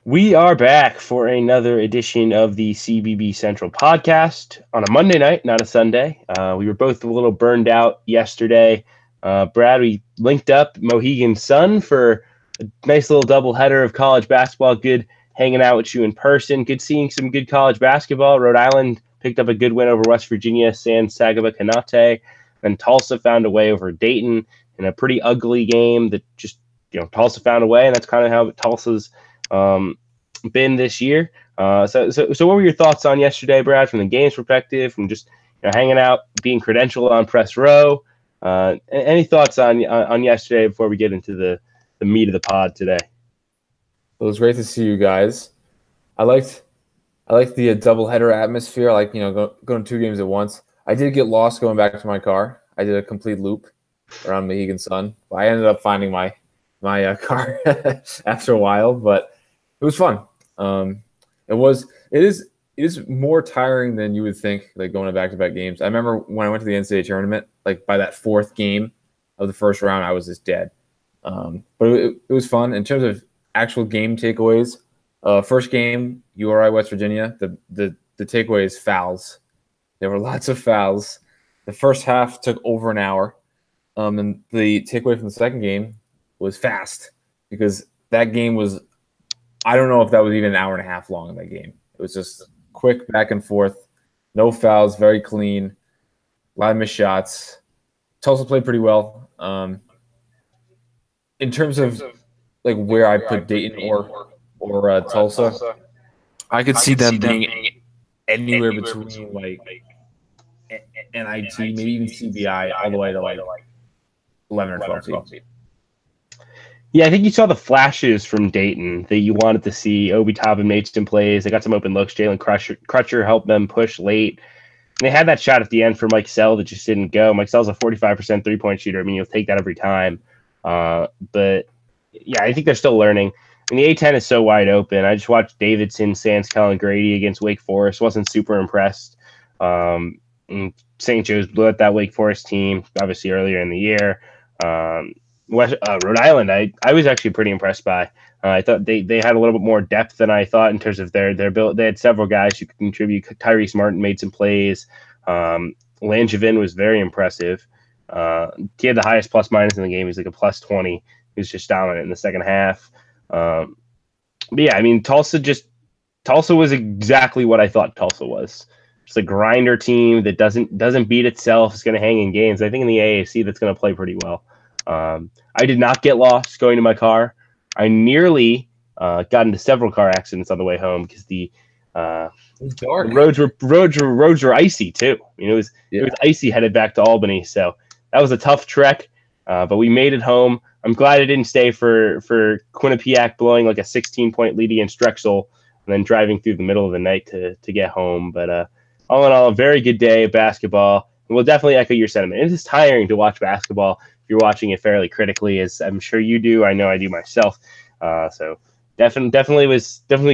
We are back for another edition of the CBB Central podcast on a Monday night, not a Sunday. We were both a little burned out yesterday. Brad, we linked up Mohegan Sun for a nice little doubleheader of college basketball. Good hanging out with you in person. Good seeing some good college basketball. Rhode Island picked up a good win over West Virginia, San Sagaba Canate. And Tulsa found a way over Dayton in a pretty ugly game that just, Tulsa found a way, and that's kind of how Tulsa's been this year. So what were your thoughts on yesterday, Brad, from the game's perspective, from just hanging out, being credentialed on press row? Any thoughts on yesterday before we get into the meat of the pod today? It was great to see you guys. I liked the doubleheader atmosphere. I like going 2 games at once. I did get lost going back to my car. I did a complete loop around Mohegan Sun. I ended up finding my car after a while, but it was fun. It is more tiring than you would think, like going to back-to-back games. I remember when I went to the NCAA tournament, like by that 4th game of the first round, I was just dead. But it was fun. In terms of actual game takeaways, first game, URI West Virginia, the takeaway is fouls. There were lots of fouls. The first half took over an hour. And the takeaway from the second game was fast, because that game was, I don't know if that was even an hour and a half long in that game. It was just quick back and forth, no fouls, very clean, a lot of missed shots. Tulsa played pretty well. In terms of like where I put Dayton or Tulsa, I could see them being anywhere between like NIT, maybe even CBI, all the way to like 11 or 12 seeds. Yeah, I think you saw the flashes from Dayton that you wanted to see. Obi Toppin made some plays. They got some open looks. Jalen Crutcher helped them push late. And they had that shot at the end for Mike Sell that just didn't go. Mike Sell's a 45% three-point shooter. I mean, you'll take that every time. But, yeah, I think they're still learning. And the A-10 is so wide open. I just watched Davidson, Sands, Kellen Grady against Wake Forest. Wasn't super impressed. And St. Joe's blew out that Wake Forest team, obviously, earlier in the year. Rhode Island, I was actually pretty impressed by. I thought they had a little bit more depth than I thought in terms of their build. They had several guys who could contribute. Tyrese Martin made some plays. Langevin was very impressive. He had the highest plus minus in the game. He's like a plus 20. He was just dominant in the second half. But yeah, I mean, Tulsa was exactly what I thought Tulsa was. Just a grinder team that doesn't beat itself. It's going to hang in games. I think in the AAC that's going to play pretty well. I did not get lost going to my car. I nearly got into several car accidents on the way home because the roads were icy too. It was icy headed back to Albany, so that was a tough trek. But we made it home. I'm glad I didn't stay for Quinnipiac blowing like a 16-point lead against Drexel and then driving through the middle of the night to get home. But all in all, a very good day of basketball. And we'll definitely echo your sentiment. It is tiring to watch basketball if you're watching it fairly critically, as I'm sure you do. I know I do myself. So definitely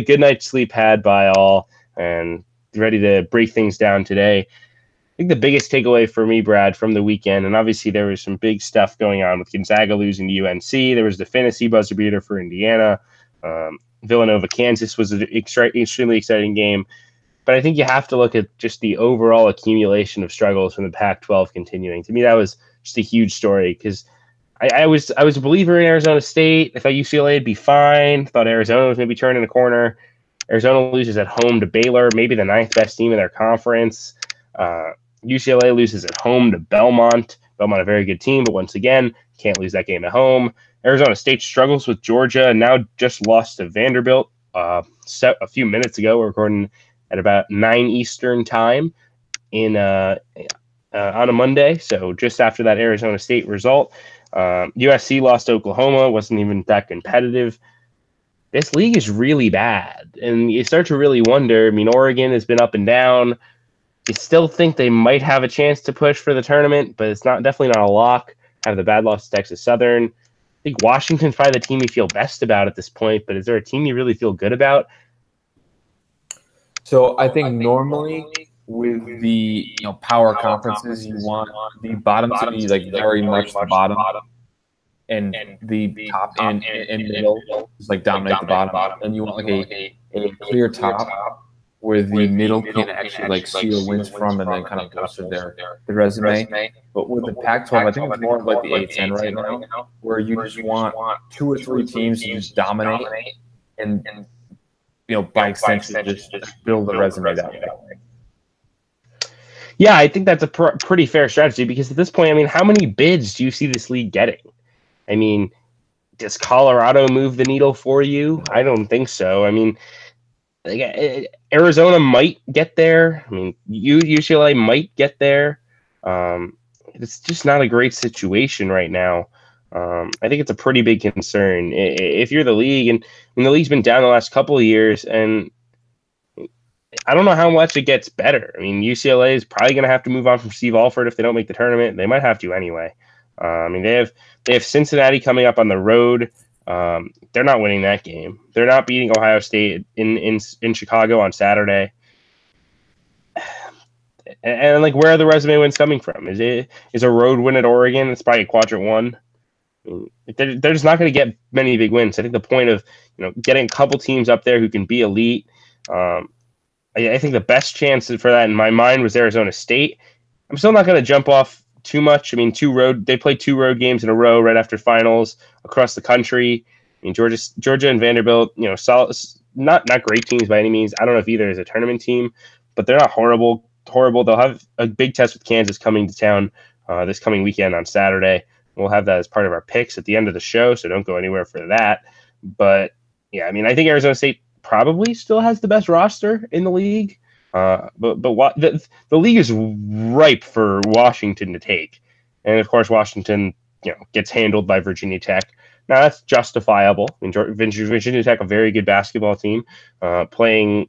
good night's sleep had by all, and ready to break things down today. I think the biggest takeaway for me, Brad, from the weekend, and obviously there was some big stuff going on with Gonzaga losing to UNC. There was the Phinisee buzzer beater for Indiana. Villanova, Kansas was an extremely exciting game. But I think you have to look at just the overall accumulation of struggles from the Pac-12 continuing. To me, that was just a huge story, because I was a believer in Arizona State. I thought UCLA would be fine. Thought Arizona was maybe turning a corner. Arizona loses at home to Baylor, maybe the 9th best team in their conference. UCLA loses at home to Belmont. Belmont, a very good team, but once again, can't lose that game at home. Arizona State struggles with Georgia and now just lost to Vanderbilt a few minutes ago. We're recording at about 9 Eastern time on a Monday, so just after that Arizona State result. USC lost to Oklahoma, wasn't even that competitive. This league is really bad, and you start to really wonder. I mean, Oregon has been up and down. You still think they might have a chance to push for the tournament, but it's definitely not a lock. Have the bad loss to Texas Southern. I think Washington's probably the team you feel best about at this point, but is there a team you really feel good about? So I think normally with the power conferences, you want the bottom to be like very much the bottom, and the top and middle just like dominate the bottom, and you want like a clear top where the middle can actually like steal wins from and then kind of bolster their resume. But with the Pac-12, I think it's more like the A10 right now, where you just want 2 or 3 teams to just dominate and by extension just build a resume that way. Yeah, I think that's a pretty fair strategy because at this point, I mean, how many bids do you see this league getting? I mean, does Colorado move the needle for you? I don't think so. I mean, Arizona might get there. I mean, UCLA might get there. It's just not a great situation right now. I think it's a pretty big concern if you're the league, and the league's been down the last couple of years, and I don't know how much it gets better. I mean, UCLA is probably going to have to move on from Steve Alford if they don't make the tournament. They might have to anyway. I mean, they have Cincinnati coming up on the road. They're not winning that game. They're not beating Ohio State in Chicago on Saturday. And like, where are the resume wins coming from? Is a road win at Oregon? It's probably a quadrant one. I mean, they're just not going to get many big wins. I think the point of getting a couple teams up there who can be elite. I think the best chance for that in my mind was Arizona State. I'm still not going to jump off too much. I mean, they played 2 road games in a row right after finals across the country. I mean, Georgia and Vanderbilt, solid, not great teams by any means. I don't know if either is a tournament team, but they're not horrible. They'll have a big test with Kansas coming to town this coming weekend on Saturday. We'll have that as part of our picks at the end of the show, so don't go anywhere for that. But yeah, I mean, I think Arizona State probably still has the best roster in the league. But the league is ripe for Washington to take, and of course Washington gets handled by Virginia Tech. Now that's justifiable. I mean, Virginia Tech, a very good basketball team, playing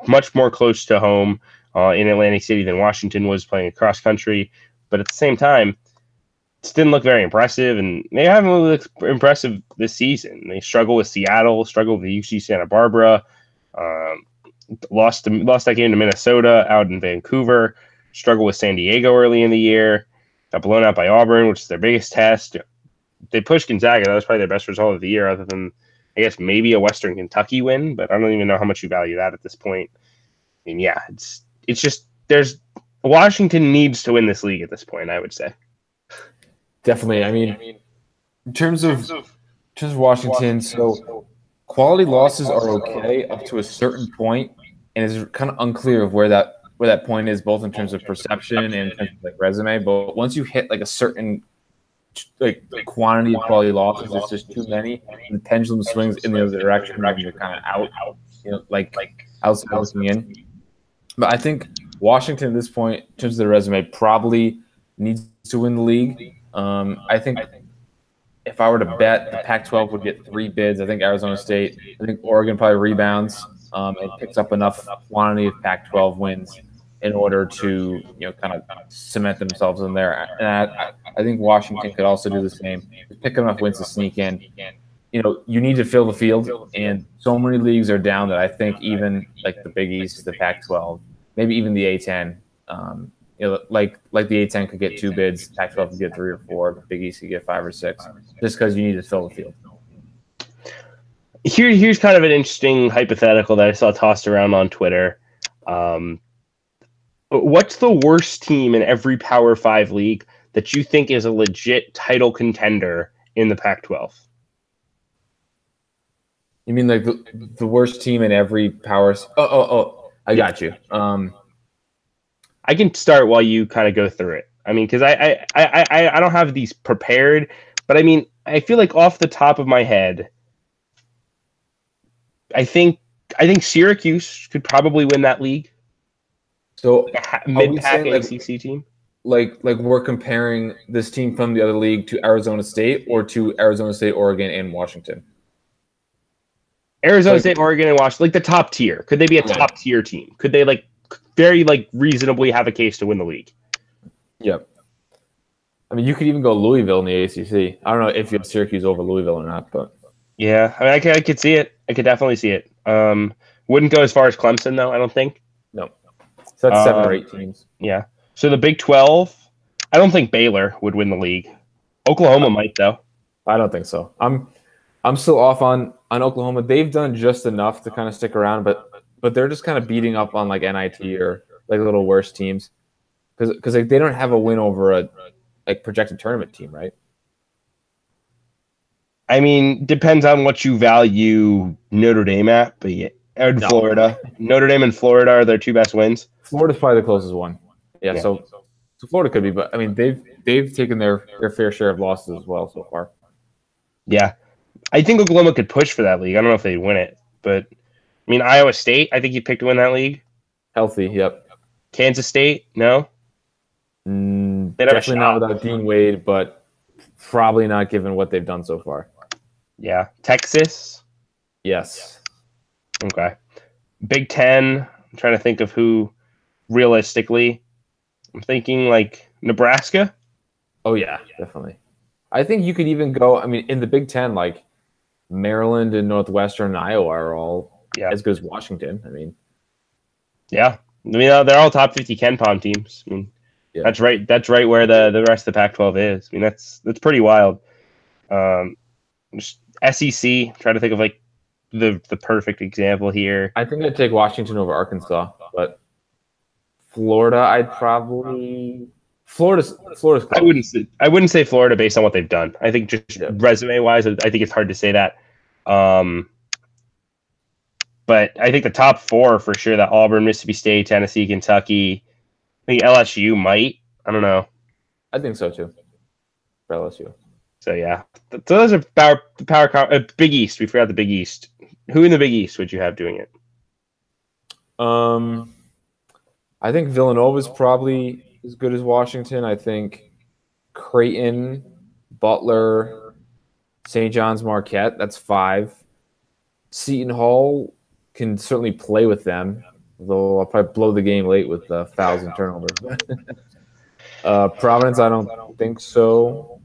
much more close to home in Atlantic City than Washington was playing across country. But at the same time, it didn't look very impressive, and they haven't really looked impressive this season. They struggle with Seattle, struggle with UC Santa Barbara. Lost that game to Minnesota out in Vancouver. Struggled with San Diego early in the year. Got blown out by Auburn, which is their biggest test. They pushed Gonzaga. That was probably their best result of the year, other than, I guess, maybe a Western Kentucky win. But I don't even know how much you value that at this point. I mean, yeah, it's just Washington needs to win this league at this point, I would say. Definitely. I mean, in terms of Washington, so quality losses are okay up to a certain point, and it's kind of unclear of where that point is, both in terms of perception and in terms of like resume. But once you hit like a certain quantity of quality losses, it's just too many, and the pendulum swings in the other direction, and you're kind of out, like outside looking in. But I think Washington at this point, in terms of their resume, probably needs to win the league. I think if I were to bet, the Pac-12 would get 3 bids. I think Arizona State, I think Oregon probably rebounds and picks up enough quantity of Pac-12 wins in order to kind of cement themselves in there. And I think Washington could also do the same. Pick enough wins to sneak in. You need to fill the field, and so many leagues are down that I think even like the Big East, the Pac-12, maybe even the A10. Like the A10 could get 2 bids, Pac-12 could get 3 or 4, the Big East could get 5 or 6, just because you need to fill the field. Here's kind of an interesting hypothetical that I saw tossed around on Twitter. What's the worst team in every Power 5 league that you think is a legit title contender in the Pac-12? You mean like the worst team in every Power? Oh, I got you. I can start while you kind of go through it. I mean, because I don't have these prepared, but I mean, I feel like off the top of my head, I think Syracuse could probably win that league. So mid-pack ACC team. Like we're comparing this team from the other league to Arizona State, or to Arizona State, Oregon, and Washington. Arizona State, Oregon, and Washington, like the top tier. Could they be a top tier team? Could they very reasonably have a case to win the league? Yep. I mean, you could even go Louisville in the ACC. I don't know if you have Syracuse over Louisville or not, but yeah, I mean, I could see it. I could definitely see it. Wouldn't go as far as Clemson though. I don't think. No. So that's 7 or 8 teams. Yeah. So the Big 12, I don't think Baylor would win the league. Oklahoma might though. I don't think so. I'm still off on Oklahoma. They've done just enough to kind of stick around, but they're just kind of beating up on like NIT or like little worse teams because like they don't have a win over a like projected tournament team, right? I mean, depends on what you value Notre Dame at, but yeah, and No. Florida. Notre Dame and Florida are their two best wins. Florida's probably the closest one. Yeah. Yeah. So Florida could be, but I mean they've taken their fair share of losses as well so far. Yeah. I think Oklahoma could push for that league. I don't know if they'd win it, but I mean, Iowa State, I think you picked to win that league. Healthy, yep. Kansas State, no? Definitely not without Dean Wade, but probably not given what they've done so far. Yeah. Texas? Yes. Okay. Big Ten, I'm trying to think of who realistically. I'm thinking like Nebraska. Oh, yeah, definitely. I think you could even go, I mean, in the Big Ten, like Maryland and Northwestern and Iowa are all as good as Washington. I mean, yeah. I mean, they're all top 50 Ken Pom teams. I mean, that's right. That's right where the rest of the Pac-12 is. I mean, that's pretty wild. Just SEC. Try to think of like the perfect example here. I think I'd take Washington over Arkansas, but Florida, I'd probably Florida's close. I wouldn't say Florida based on what they've done. I think just resume wise, I think it's hard to say that. But I think the top four for sure, that Auburn, Mississippi State, Tennessee, Kentucky. I think LSU might. I don't know. I think so too. For LSU. So yeah. So those are the power Big East. We forgot the Big East. Who in the Big East would you have doing it? I think Villanova is probably as good as Washington. I think Creighton, Butler, St. John's, Marquette. That's 5. Seton Hall can certainly play with them, though I'll probably blow the game late with fouls and turnovers. Providence, I don't think so.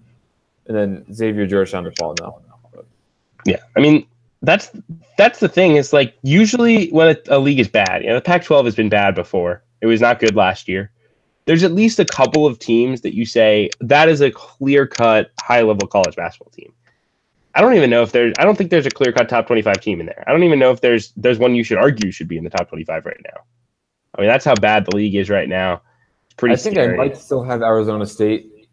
And then Xavier, Georgetown, DePaul, no. Yeah, I mean that's the thing. Is like usually when a league is bad, the Pac-12 has been bad before. It was not good last year. There's at least a couple of teams that you say that is a clear-cut high-level college basketball team. I don't even know if I don't think there's a clear-cut top 25 team in there. I don't even know if there's one you should argue should be in the top 25 right now. I mean, that's how bad the league is right now. It's pretty scary. I might still have Arizona State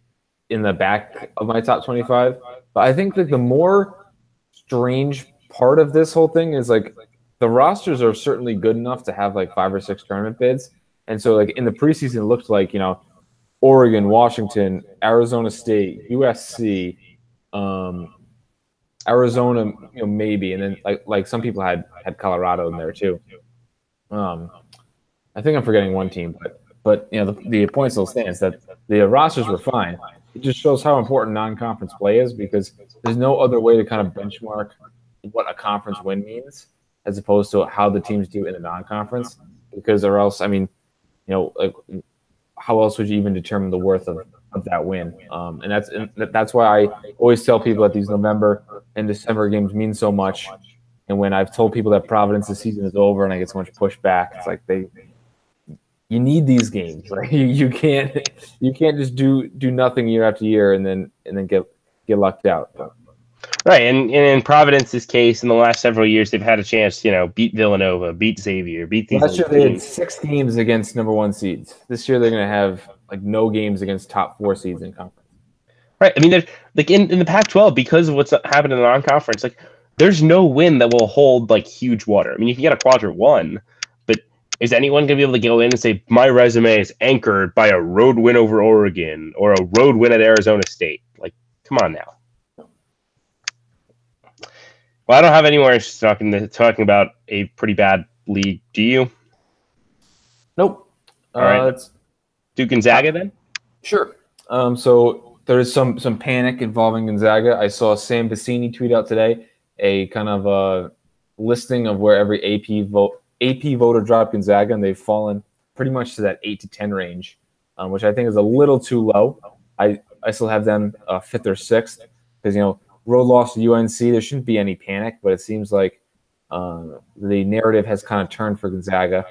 in the back of my top 25. But I think that the more strange part of this whole thing is like the rosters are certainly good enough to have like 5 or 6 tournament bids. And so like in the preseason, it looked like, Oregon, Washington, Arizona State, USC, Arizona, maybe, and then like some people had Colorado in there too. I think I'm forgetting one team, but the point still stands that the rosters were fine. It just shows how important non-conference play is because there's no other way to kind of benchmark what a conference win means as opposed to how the teams do in a non-conference. Because or else, I mean, like how else would you even determine the worth of that win? And that's why I always tell people that these November and December games mean so much. And when I've told people that Providence, the season is over, and I get so much pushback, it's like you need these games. Right? You can't just do nothing year after year and then get lucked out. But. Right, and in Providence's case, in the last several years, they've had a chance, beat Villanova, beat Xavier, beat these. Last year they had 6 games against number 1 seeds. This year they're going to have like no games against top 4 seeds in conference. Right. I mean, there's like in the Pac-12 because of what's happened in the non-conference. Like, there's no win that will hold like huge water. I mean, you can get a quadrant 1, but is anyone going to be able to go in and say my resume is anchored by a road win over Oregon or a road win at Arizona State? Like, come on now. Well, I don't have anywhere talking about a pretty bad league. Do you? Nope. All right. Do Gonzaga then? Sure. So there is some panic involving Gonzaga. I saw Sam Vecini tweet out today a kind of a listing of where every AP voter dropped Gonzaga, and they've fallen pretty much to that 8 to 10 range, which I think is a little too low. I still have them 5th or 6th because road loss to UNC, there shouldn't be any panic, but it seems like the narrative has kind of turned for Gonzaga.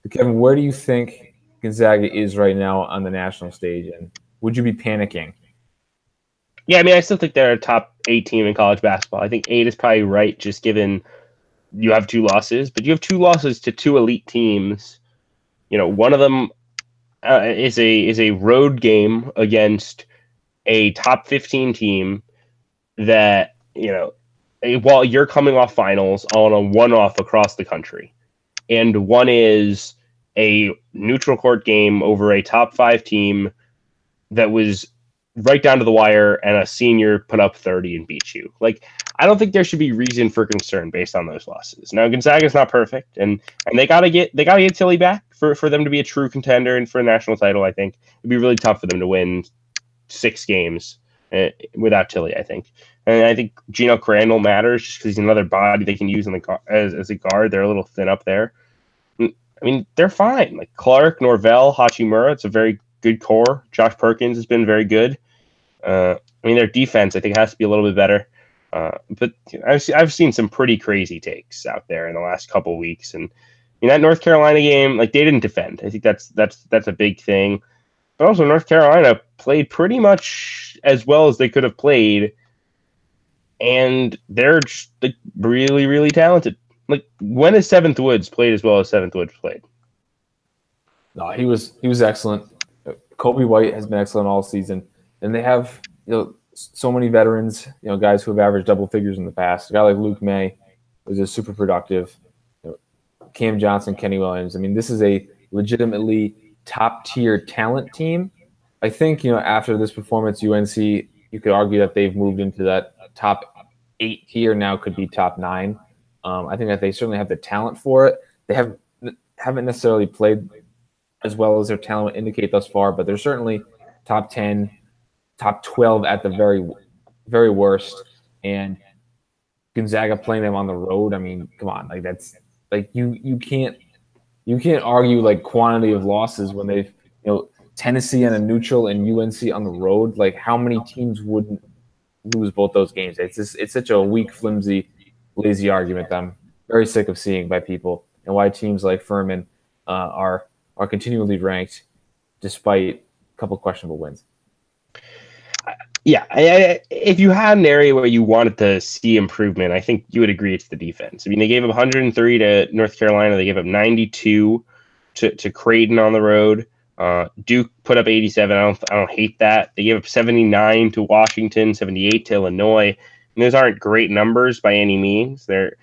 But Kevin, where do you think Gonzaga is right now on the national stage, and would you be panicking? Yeah, I mean, I still think they're a top 8 team in college basketball. I think 8 is probably right, just given you have 2 losses, but you have 2 losses to 2 elite teams. One of them is a road game against a top 15 team that, while you're coming off finals on a one-off across the country. And one is a neutral court game over a top 5 team that was right down to the wire, and a senior put up 30 and beat you. I don't think there should be reason for concern based on those losses. Now, Gonzaga's not perfect, and they gotta get Tilly back for them to be a true contender and for a national title. I think it'd be really tough for them to win 6 games without Tilly, I think. And I think Gino Crandall matters just because he's another body they can use as a guard. They're a little thin up there. I mean, they're fine. Clark, Norvell, Hachimura, it's a very good core. Josh Perkins has been very good. Their defense, I think, has to be a little bit better. But I've seen some pretty crazy takes out there in the last couple of weeks. And that North Carolina game, they didn't defend. I think that's a big thing. But also, North Carolina played pretty much as well as they could have played. And they're just really, really talented. When has Seventh Woods played as well as Seventh Woods played? No, he was excellent. Kobe White has been excellent all season, and they have so many veterans, guys who have averaged double figures in the past. A guy like Luke May was just super productive. Cam Johnson, Kenny Williams. This is a legitimately top tier talent team. I think after this performance, UNC, you could argue that they've moved into that top 8 tier now, could be top 9. I think that they certainly have the talent for it. They haven't necessarily played as well as their talent would indicate thus far, but they're certainly top 10, top 12 at the very, very worst. And Gonzaga playing them on the road, come on, that's you can't argue quantity of losses when they've Tennessee on a neutral and UNC on the road. How many teams wouldn't lose both those games? It's such a weak, flimsy, lazy argument that I'm very sick of seeing by people, and why teams like Furman are continually ranked despite a couple questionable wins. Yeah, if you had an area where you wanted to see improvement, I think you would agree it's the defense. They gave up 103 to North Carolina. They gave up 92 to Creighton on the road. Duke put up 87. I don't hate that. They gave up 79 to Washington, 78 to Illinois. And those aren't great numbers by any means. They're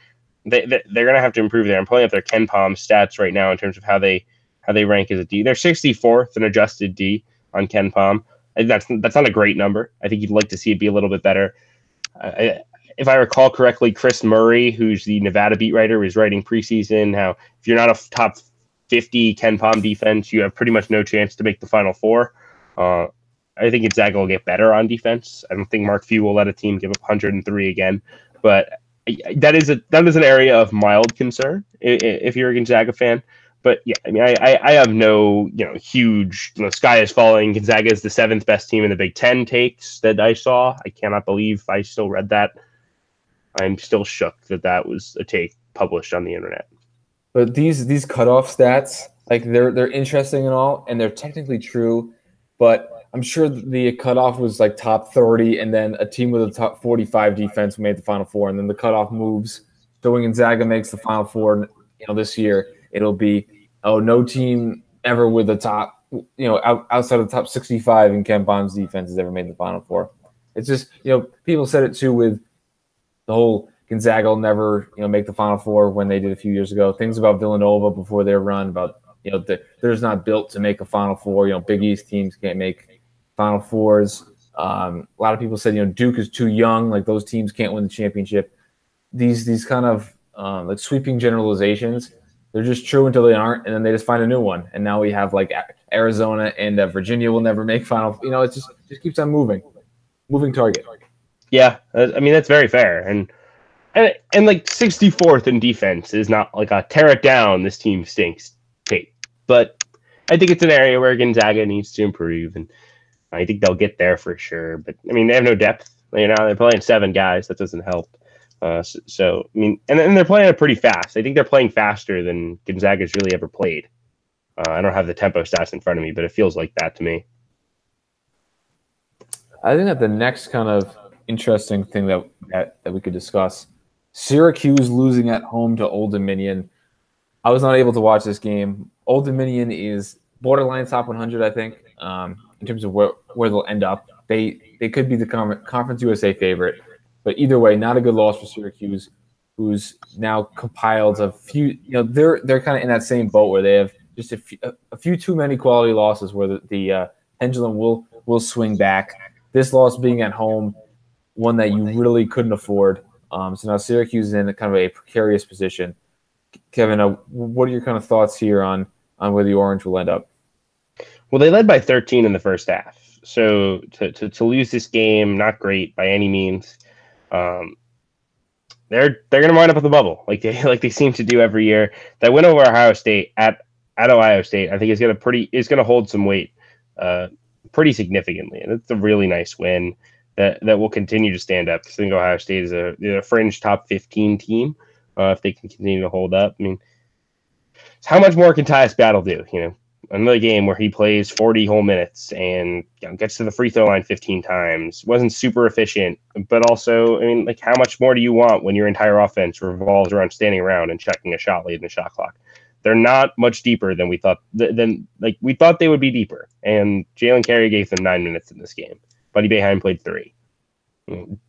going to have to improve there. I'm pulling up their KenPom stats right now in terms of how they rank as a D. They're 64th in adjusted D on KenPom. That's not a great number. I think you'd like to see it be a little bit better. If I recall correctly, Chris Murray, who's the Nevada beat writer, was writing preseason how if you're not a top 50 KenPom defense, you have pretty much no chance to make the Final Four. I think Gonzaga will get better on defense. I don't think Mark Few will let a team give up 103 again, but that is an area of mild concern if you're a Gonzaga fan. But yeah, I have no huge sky is falling. Gonzaga is the 7th best team in the Big Ten takes that I saw. I cannot believe I still read that. I'm still shook that was a take published on the internet. But these cutoff stats, they're interesting and all, and they're technically true. But I'm sure the cutoff was top 30, and then a team with a top 45 defense made the Final Four, and then the cutoff moves. So when Gonzaga makes the Final Four, this year, it'll be no team ever with a top, outside of the top 65 in KenPom's defense has ever made the Final Four. It's just people said it too with the whole Gonzaga will never make the Final Four when they did a few years ago. Things about Villanova before their run about they're just not built to make a Final Four. Big East teams can't make Final Fours. A lot of people said Duke is too young. Those teams can't win the championship. These kind of sweeping generalizations, they're just true until they aren't, and then they just find a new one. And now we have Arizona and Virginia will never make Final. It just keeps on moving target. Yeah, that's very fair, and 64th in defense is not a tear it down. This team stinks tape, but I think it's an area where Gonzaga needs to improve, and I think they'll get there for sure. But they have no depth. They're playing 7 guys. That doesn't help. And they're playing it pretty fast. I think they're playing faster than Gonzaga's really ever played. I don't have the tempo stats in front of me, but it feels like that to me. I think that the next kind of interesting thing that we could discuss. Syracuse losing at home to Old Dominion. I was not able to watch this game. Old Dominion is borderline top 100, I think, in terms of where they'll end up. They could be the Conference USA favorite, but either way, not a good loss for Syracuse, who's now compiled a few. They're kind of in that same boat where they have just a few too many quality losses where the pendulum will swing back. This loss being at home, one that you really couldn't afford. So now Syracuse is in kind of a precarious position. Kevin, what are your kind of thoughts here on where the Orange will end up? Well, they led by 13 in the first half. So to lose this game, not great by any means. They're going to wind up with the bubble like they seem to do every year. That win over Ohio State at Ohio State, I think is going to hold some weight pretty significantly, and it's a really nice win that will continue to stand up. I think Ohio State is a fringe top 15 team if they can continue to hold up. I mean, how much more can Tyus Battle do? Another game where he plays 40 whole minutes and gets to the free throw line 15 times. Wasn't super efficient, but also, I mean, how much more do you want when your entire offense revolves around standing around and checking a shot late in the shot clock? They're not much deeper than we thought. We thought they would be deeper. And Jalen Carey gave them 9 minutes in this game. Buddy Boeheim played 3.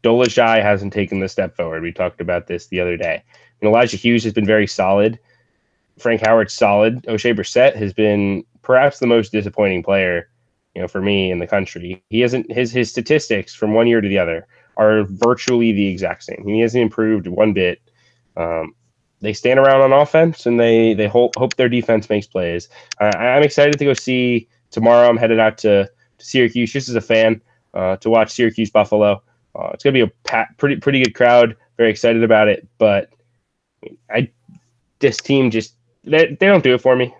Dolezaj hasn't taken the step forward. We talked about this the other day. Elijah Hughes has been very solid. Frank Howard's solid. O'Shea Brissett has been perhaps the most disappointing player, for me in the country. He hasn't his statistics from one year to the other are virtually the exact same. He hasn't improved one bit. They stand around on offense and they hope their defense makes plays. I'm excited to go see tomorrow. I'm headed out to Syracuse just as a fan to watch Syracuse Buffalo. It's going to be a pretty good crowd. Very excited about it, but this team just they don't do it for me.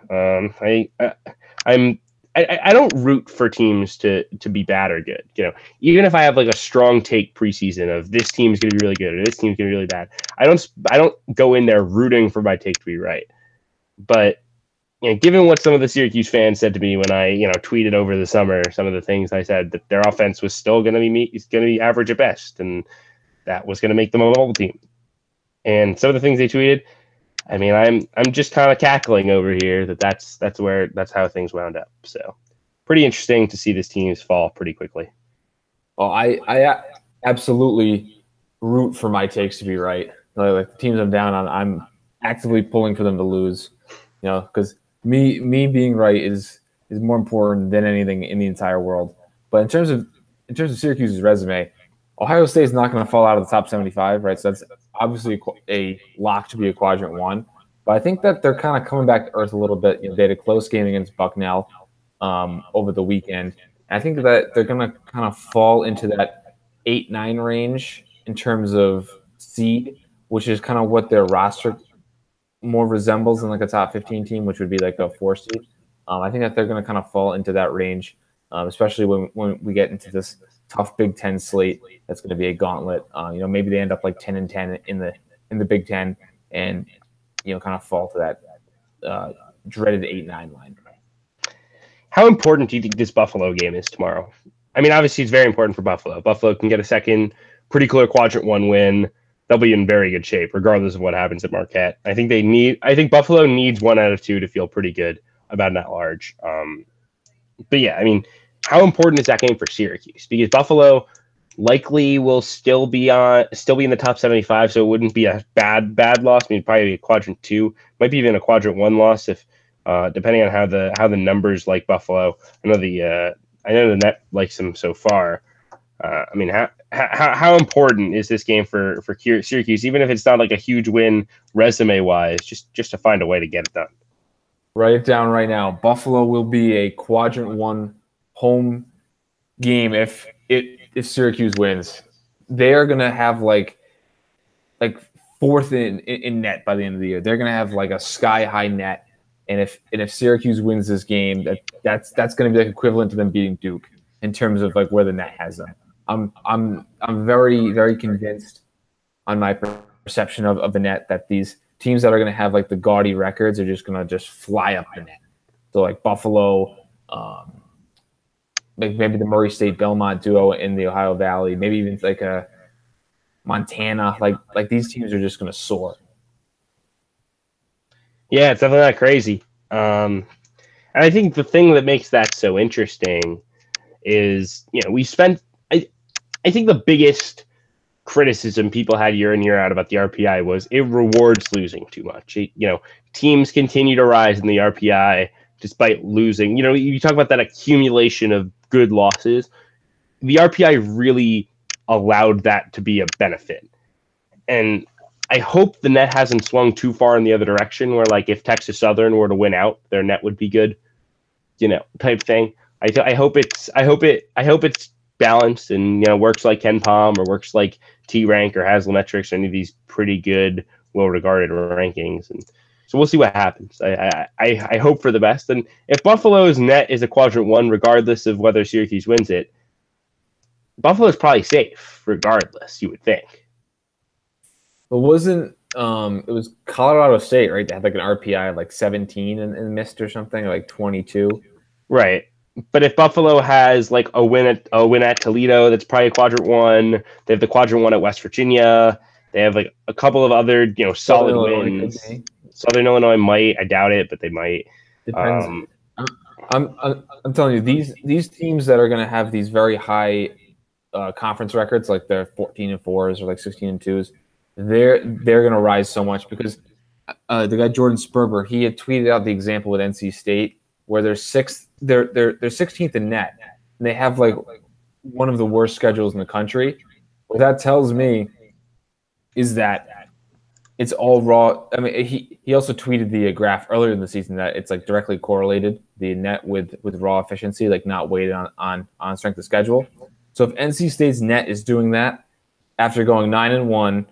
I don't root for teams to be bad or good. Even if I have a strong take preseason of this team's going to be really good or this team's going to be really bad, I don't go in there rooting for my take to be right. But given what some of the Syracuse fans said to me when I tweeted over the summer, some of the things I said that their offense was still going to be average at best, and that was going to make them a bubble team. And some of the things they tweeted, I mean, I'm just kind of cackling over here that's how things wound up. So pretty interesting to see this team's fall pretty quickly. Well, I absolutely root for my takes to be right. Like the teams I'm down on, I'm actively pulling for them to lose. Because me being right is more important than anything in the entire world. But in terms of Syracuse's resume, Ohio State is not going to fall out of the top 75, right? So that's obviously a lock to be a quadrant 1. But I think that they're kind of coming back to earth a little bit. They had a close game against Bucknell over the weekend. And I think that they're going to kind of fall into that 8-9 range in terms of seed, which is kind of what their roster more resembles in a top 15 team, which would be a 4 seed. I think that they're going to kind of fall into that range, especially when we get into this tough Big Ten slate. That's going to be a gauntlet. Maybe they end up 10-10 in the Big Ten, and kind of fall to that dreaded 8-9 line. How important do you think this Buffalo game is tomorrow? I mean, obviously it's very important for Buffalo. Buffalo can get a second pretty clear quadrant 1 win. They'll be in very good shape regardless of what happens at Marquette. I think Buffalo needs 1 out of 2 to feel pretty good about an at-large. But yeah, I mean, how important is that game for Syracuse? Because Buffalo likely will still be in the top 75, so it wouldn't be a bad loss. I mean, probably be a quadrant 2, might be even a quadrant 1 loss if depending on how the numbers like Buffalo. I know the net likes them so far. I mean, how important is this game for Syracuse, even if it's not a huge win resume wise, just to find a way to get it done? Write it down right now. Buffalo will be a quadrant 1 home game if Syracuse wins. They are gonna have like 4th in net by the end of the year. They're gonna have a sky high net, and if Syracuse wins this game, that's gonna be equivalent to them beating Duke in terms of where the net has them. I'm very, very convinced on my perception of the net that these teams that are going to have the gaudy records are just going to fly up the net. So Buffalo, like maybe the Murray State Belmont duo in the Ohio Valley, maybe even like a Montana. Like these teams are just going to soar. Yeah, it's definitely not crazy. And I think the thing that makes that so interesting is, we spent. I think the biggest criticism people had year in year out about the RPI was it rewards losing too much. Teams continue to rise in the RPI despite losing. You talk about that accumulation of good losses. The RPI really allowed that to be a benefit. And I hope the net hasn't swung too far in the other direction where, like, if Texas Southern were to win out, their net would be good, type thing. I hope it's balanced and, works like Ken Palm or works like T-Rank or Haslametrics or any of these pretty good, well-regarded rankings. And so we'll see what happens. I hope for the best. And if Buffalo's net is a quadrant 1, regardless of whether Syracuse wins it, Buffalo's probably safe regardless, you would think. But wasn't it was Colorado State, right? They had like an RPI of like 17 and missed or something, or like 22. Right. But if Buffalo has like a win at Toledo, that's probably a quadrant 1. They have the quadrant 1 at West Virginia. They have like a couple of other, solid wins. Southern Illinois might. I doubt it, but they might. Depends. I'm telling you, these teams that are going to have these very high conference records, like they're 14-4s or like 16-2s, they're going to rise so much because the guy Jordan Sperber, he had tweeted out the example with NC State where they're 16th in net, and they have like one of the worst schedules in the country. What that tells me is that it's all raw. I mean, he also tweeted the graph earlier in the season that it's like directly correlated, the net with raw efficiency, like not weighted on strength of schedule. So if NC State's net is doing that after going 9-1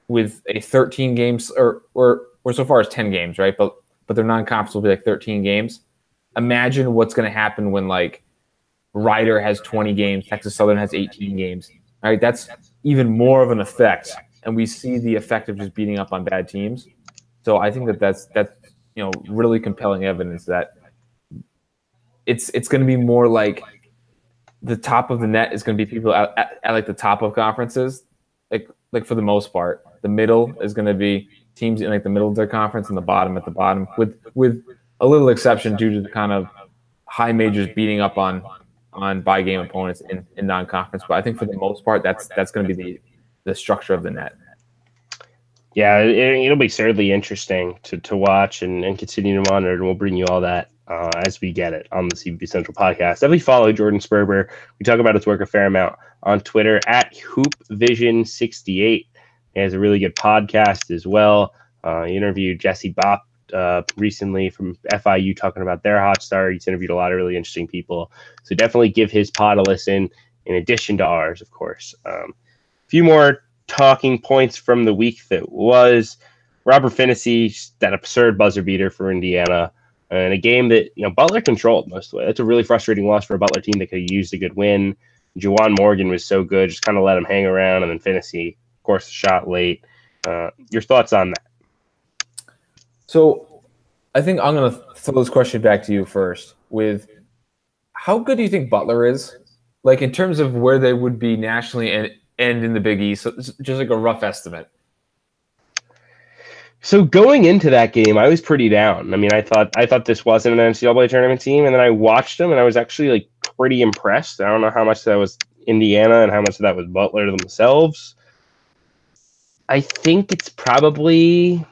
with a 13 games or so far as 10 games, right? But their non-conference will be like 13 games. Imagine what's going to happen when like Ryder has 20 games, Texas Southern has 18 games. All right, that's even more of an effect, and we see the effect of just beating up on bad teams. So I think that's really compelling evidence that it's going to be more like the top of the net is going to be people at like the top of conferences, like for the most part. The middle is going to be teams in like the middle of their conference, and the bottom at the bottom, with a little exception due to the kind of high majors beating up on by game opponents in non-conference. But I think for the most part, that's going to be the structure of the net. Yeah, it'll be certainly interesting to watch and continue to monitor, and we'll bring you all that as we get it on the CBP Central podcast. Definitely follow Jordan Sperber. We talk about his work a fair amount on Twitter at HoopVision68. He has a really good podcast as well. He interviewed Jesse Bopp recently from FIU talking about their hot start. He's interviewed a lot of really interesting people. So definitely give his pod a listen in addition to ours, of course. A few more talking points from the week that was Robert Phinisee, that absurd buzzer beater for Indiana, and a game that Butler controlled most of the way. That's a really frustrating loss for a Butler team that could have used a good win. Juwan Morgan was so good, just kind of let him hang around, and then Phinisee, of course, shot late. Your thoughts on that? So I think I'm going to throw this question back to you first with how good do you think Butler is? Like in terms of where they would be nationally and in the Big East, so just like a rough estimate. So going into that game, I was pretty down. I mean, I thought this wasn't an NCAA tournament team, and then I watched them, and I was actually like pretty impressed. I don't know how much that was Indiana and how much of that was Butler themselves. I think it's probably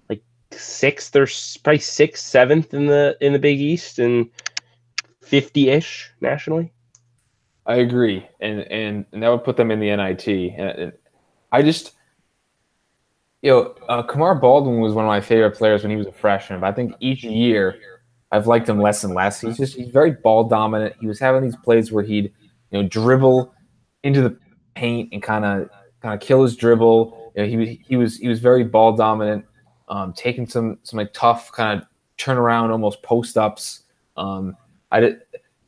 like sixth or probably sixth, seventh in the Big East and 50-ish nationally. I agree, and that would put them in the NIT. And I just, Kamar Baldwin was one of my favorite players when he was a freshman. But I think each year I've liked him less and less. He's very ball dominant. He was having these plays where he'd dribble into the paint and kind of kill his dribble. He was very ball dominant, taking some like tough kind of turnaround, almost post ups.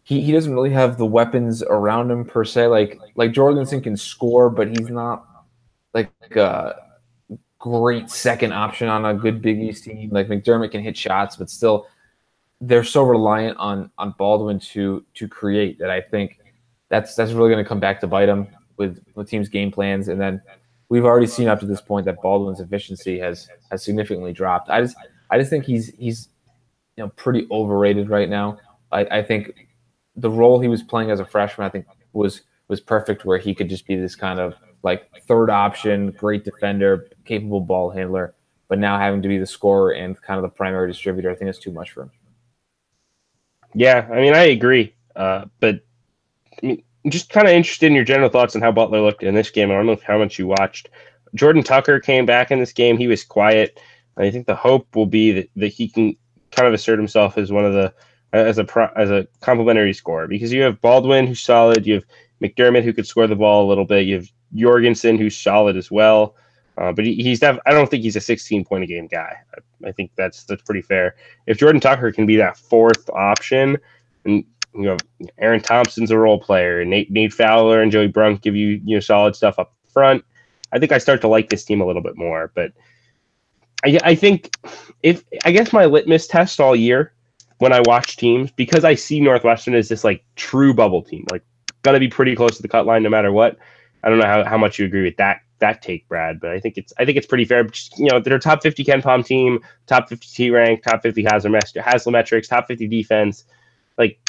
He doesn't really have the weapons around him per se. Like Jorgensen can score, but he's not like a great second option on a good Big East team. Like McDermott can hit shots, but still they're so reliant on Baldwin to create that I think that's really going to come back to bite them with teams' game plans. And then we've already seen up to this point that Baldwin's efficiency has significantly dropped. I just think he's pretty overrated right now. I think the role he was playing as a freshman, I think was perfect, where he could just be this kind of like third option, great defender, capable ball handler. But now having to be the scorer and kind of the primary distributor, I think it's too much for him. Yeah, I mean, I agree. But I mean, I'm just kind of interested in your general thoughts on how Butler looked in this game. I don't know how much you watched. Jordan Tucker came back in this game. He was quiet. I think the hope will be that he can kind of assert himself as one of the as a complementary scorer, because you have Baldwin, who's solid. You have McDermott, who could score the ball a little bit. You have Jorgensen, who's solid as well. But I don't think he's a 16-point a game guy. I think that's pretty fair. If Jordan Tucker can be that fourth option, and Aaron Thompson's a role player, and Nate Fowler and Joey Brunk give you solid stuff up front, I think I start to like this team a little bit more. But I think I guess my litmus test all year when I watch teams, because I see Northwestern as this like true bubble team, like gonna be pretty close to the cut line no matter what. I don't know how much you agree with that take, Brad, but I think it's pretty fair. Just, they're a top 50 KenPom team, top 50 T rank, top 50 Haslametrics, top 50 defense. Like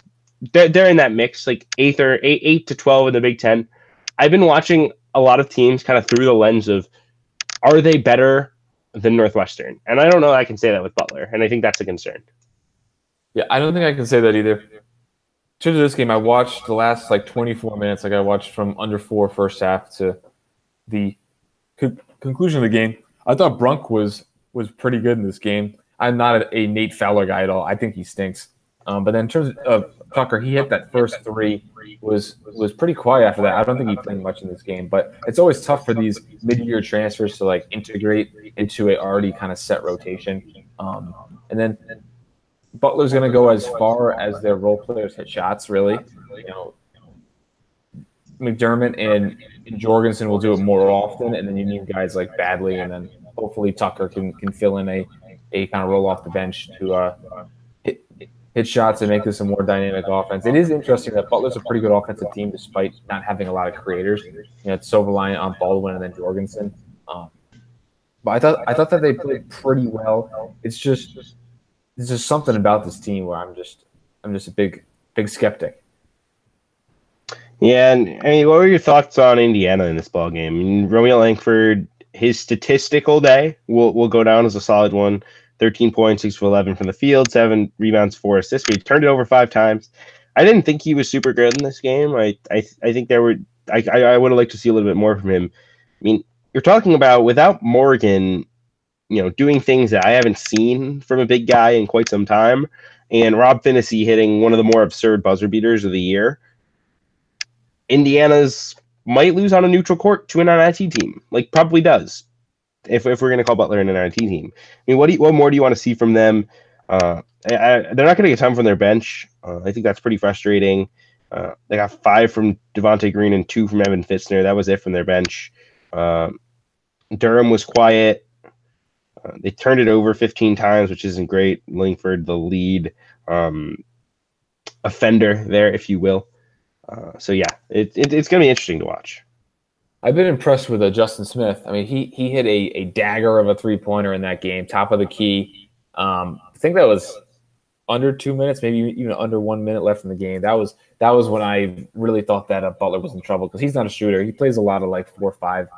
they're in that mix, like 8 to 12 in the Big Ten. I've been watching a lot of teams kind of through the lens of, are they better than Northwestern? And I don't know I can say that with Butler, and I think that's a concern. Yeah, I don't think I can say that either. To this game, I watched the last 24 minutes. I watched from under 4 first half to the conclusion of the game. I thought Brunk was pretty good in this game. I'm not a Nate Fowler guy at all. I think he stinks. But then in terms of Tucker, he hit that first three, was pretty quiet after that. I don't think he played much in this game, but it's always tough for these mid-year transfers to integrate into a already kind of set rotation. And then Butler's going to go as far as their role players hit shots, really. McDermott and Jorgensen will do it more often, and then you need guys like Badley, and then hopefully Tucker can fill in a kind of roll off the bench to hit shots and make this a more dynamic offense. It is interesting that Butler's a pretty good offensive team despite not having a lot of creators. It's so reliant on Baldwin and then Jorgensen. But I thought that they played pretty well. It's just there's just something about this team where I'm just a big skeptic. Yeah, and I mean, what were your thoughts on Indiana in this ball game? I mean, Romeo Langford, his statistical day will go down as a solid one. 13 points, 6 of 11 from the field, 7 rebounds, 4 assists. But he turned it over 5 times. I didn't think he was super good in this game. I think I would have liked to see a little bit more from him. I mean, you're talking about without Morgan, doing things that I haven't seen from a big guy in quite some time, and Rob Phinisee hitting one of the more absurd buzzer beaters of the year. Indiana's might lose on a neutral court to an NIT team, probably does. If we're going to call Butler an NIT team, I mean, what more do you want to see from them? They're not going to get time from their bench. I think that's pretty frustrating. They got 5 from Devontae Green and 2 from Evan Fitzner. That was it from their bench. Durham was quiet. They turned it over 15 times, which isn't great. Langford, the lead offender there, if you will. So yeah, it's going to be interesting to watch. I've been impressed with Justin Smith. I mean, he hit a dagger of a 3-pointer in that game, top of the key. I think that was under 2 minutes, maybe even under 1 minute left in the game. That was when I really thought that Butler was in trouble, because he's not a shooter. He plays a lot of 4-5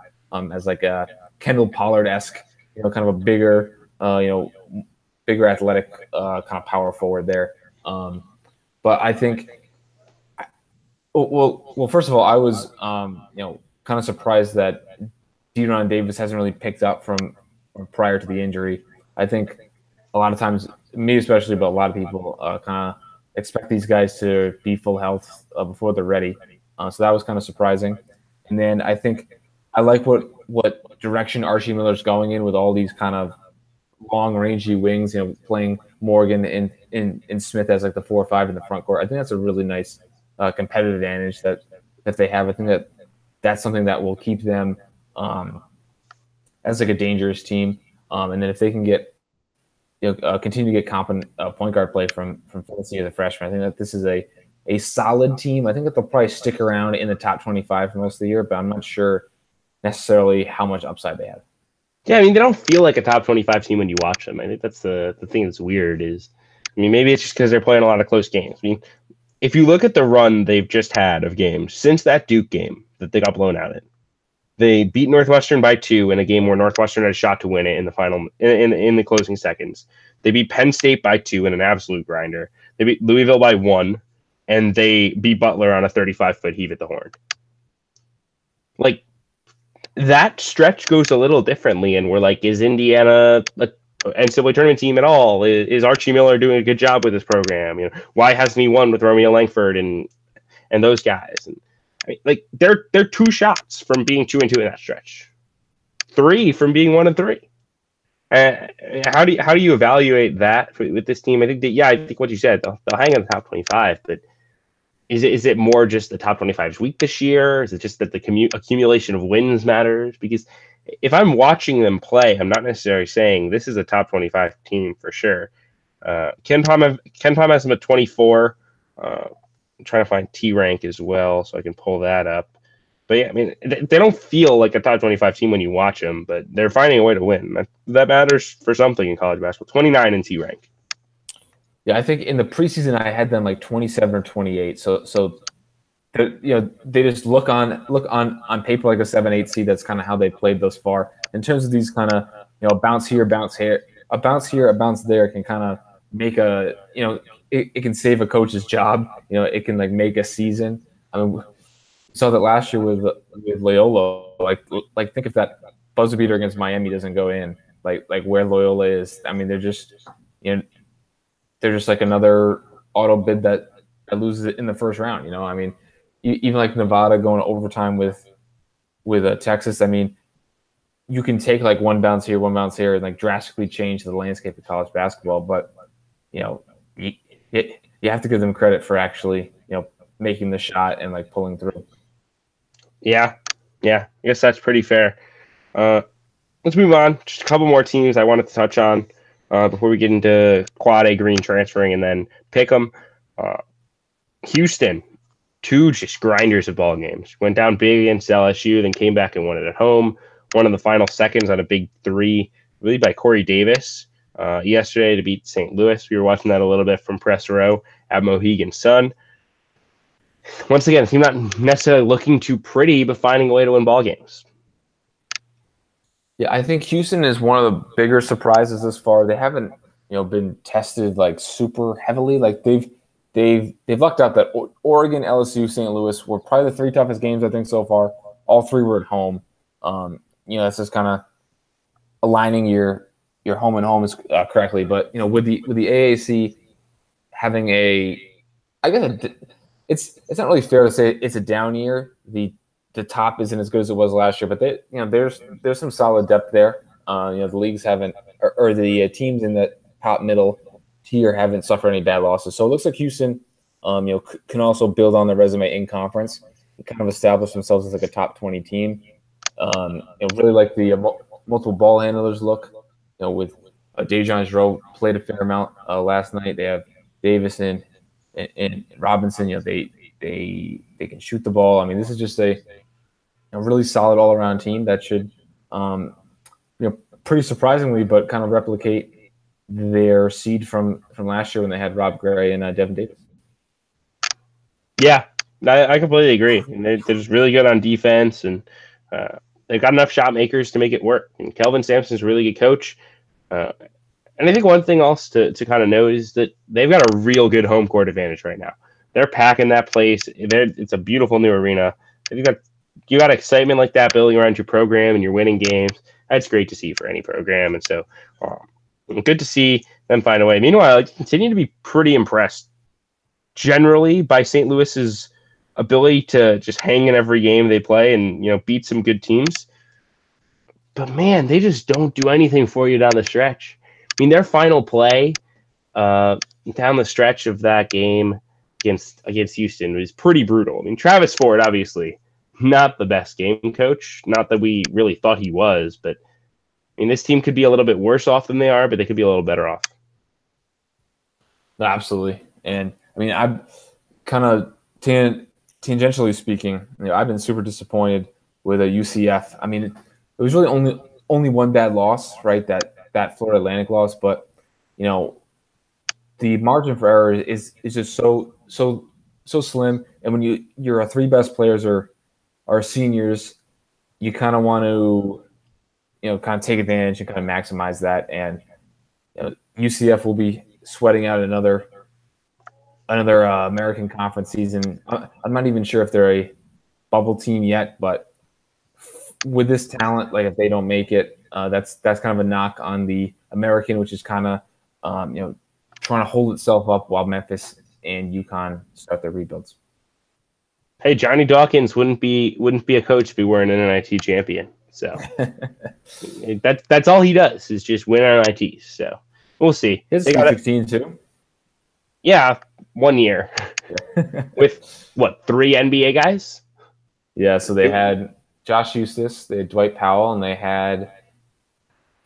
as a Kendall Pollard-esque, kind of a bigger, bigger athletic kind of power forward there. But I think, well, first of all, I was kind of surprised that De'Ron Davis hasn't really picked up from prior to the injury. I think a lot of times, me especially, but a lot of people kind of expect these guys to be full health before they're ready. So that was kind of surprising. And then I think I like what direction Archie Miller's going in with all these kind of long rangey wings, playing Morgan and Smith as the 4-5 in the front court. I think that's a really nice competitive advantage that they have. I think that's something that will keep them as a dangerous team. And then if they can get continue to get competent point guard play from Phinisee as a freshman. I think that this is a solid team. I think that they'll probably stick around in the top 25 for most of the year, but I'm not sure necessarily how much upside they have. Yeah, I mean, they don't feel like a top 25 team when you watch them. I think that's the thing that's weird is, I mean, maybe it's just because they're playing a lot of close games. I mean, if you look at the run they've just had of games since that Duke game that they got blown out in, they beat Northwestern by 2 in a game where Northwestern had a shot to win it in the final in the closing seconds. They beat Penn State by 2 in an absolute grinder. They beat Louisville by 1, and they beat Butler on a 35-foot heave at the horn. Like, that stretch goes a little differently, and we're like, is Indiana a NCAA tournament team at all? Is Archie Miller doing a good job with his program? You know, why hasn't he won with Romeo Langford and those guys? And I mean, like, they're 2 shots from being 2-2 in that stretch, 3 from being 1-3. How do you evaluate that with this team? I think what you said, they'll hang in the top 25, but is it more just the top 25 is weak this year? Is it just that the accumulation of wins matters? Because if I'm watching them play, I'm not necessarily saying this is a top 25 team for sure. Ken Pom has them at 24. I'm trying to find T rank as well, so I can pull that up. But yeah, I mean, they don't feel like a top 25 team when you watch them, but they're finding a way to win. That matters for something in college basketball. 29 in T rank. Yeah, I think in the preseason I had them like 27 or 28. So they just look on paper like a 7-8 seed. That's kind of how they played thus far. In terms of these kind of bounce here, bounce here, a bounce there can kind of make it can save a coach's job. It can like make a season. I mean, we saw that last year with Loyola. Like think if that buzzer beater against Miami doesn't go in, like where Loyola is. I mean, they're just like another auto bid that loses it in the first round. I mean, even like Nevada going to overtime with Texas. I mean, you can take like one bounce here, and like drastically change the landscape of college basketball. But you have to give them credit for actually making the shot and like pulling through. Yeah, I guess that's pretty fair. Let's move on. Just a couple more teams I wanted to touch on before we get into Quade Green transferring and then pick them. Houston, 2 just grinders of ball games. Went down big against LSU, then came back and won it at home. Won in the final seconds on a big 3, really by Corey Davis yesterday to beat St. Louis. We were watching that a little bit from Press Row at Mohegan Sun. Once again, a team not necessarily looking too pretty, but finding a way to win ball games. Yeah, I think Houston is one of the bigger surprises this far. They haven't, been tested like super heavily. Like they've lucked out that Oregon, LSU, St. Louis were probably the 3 toughest games I think so far. All 3 were at home. That's just kind of aligning your home and home is correctly. But with the AAC having it's not really fair to say it's a down year. The top isn't as good as it was last year, but there's some solid depth there. The leagues haven't, or the teams in the top middle tier haven't suffered any bad losses. So it looks like Houston, can also build on their resume in conference and kind of establish themselves as like a top 20 team. Really like the multiple ball handlers look. With Dejan Jarreau played a fair amount last night. They have Davis and Robinson. They can shoot the ball. I mean, this is just a really solid all around team that should, pretty surprisingly, but kind of replicate their seed from last year when they had Rob Gray and Devin Davis. Yeah, I completely agree. And they're just really good on defense, and they've got enough shot makers to make it work. And Kelvin Sampson's a really good coach. And I think one thing else to kind of note is that they've got a real good home court advantage right now. They're packing that place. It's a beautiful new arena. You got excitement like that building around your program and you're winning games. That's great to see for any program. And so good to see them find a way. Meanwhile, I continue to be pretty impressed generally by St. Louis's ability to just hang in every game they play and beat some good teams. But man, they just don't do anything for you down the stretch. I mean, their final play down the stretch of that game against Houston was pretty brutal. I mean, Travis Ford, obviously, not the best game coach. Not that we really thought he was, but I mean, this team could be a little bit worse off than they are, but they could be a little better off. Absolutely. And I mean, I've kind of tangentially speaking, I've been super disappointed with a UCF. I mean, it was really only one bad loss, right? That Florida Atlantic loss, but the margin for error is just so slim. And when your three best players are seniors, you kind of want to kind of take advantage and kind of maximize that. And UCF will be sweating out another American Conference season. I'm not even sure if they're a bubble team yet, but with this talent, like if they don't make it, that's kind of a knock on the American, which is kind of trying to hold itself up while Memphis and UConn start their rebuilds. Hey, Johnny Dawkins wouldn't be a coach if he weren't an NIT champion. So that's all he does is just win NITs. So we'll see. His 16 too. Yeah, 1 year with what, 3 NBA guys? Yeah, so they had Josh Eustace, they had Dwight Powell, and they had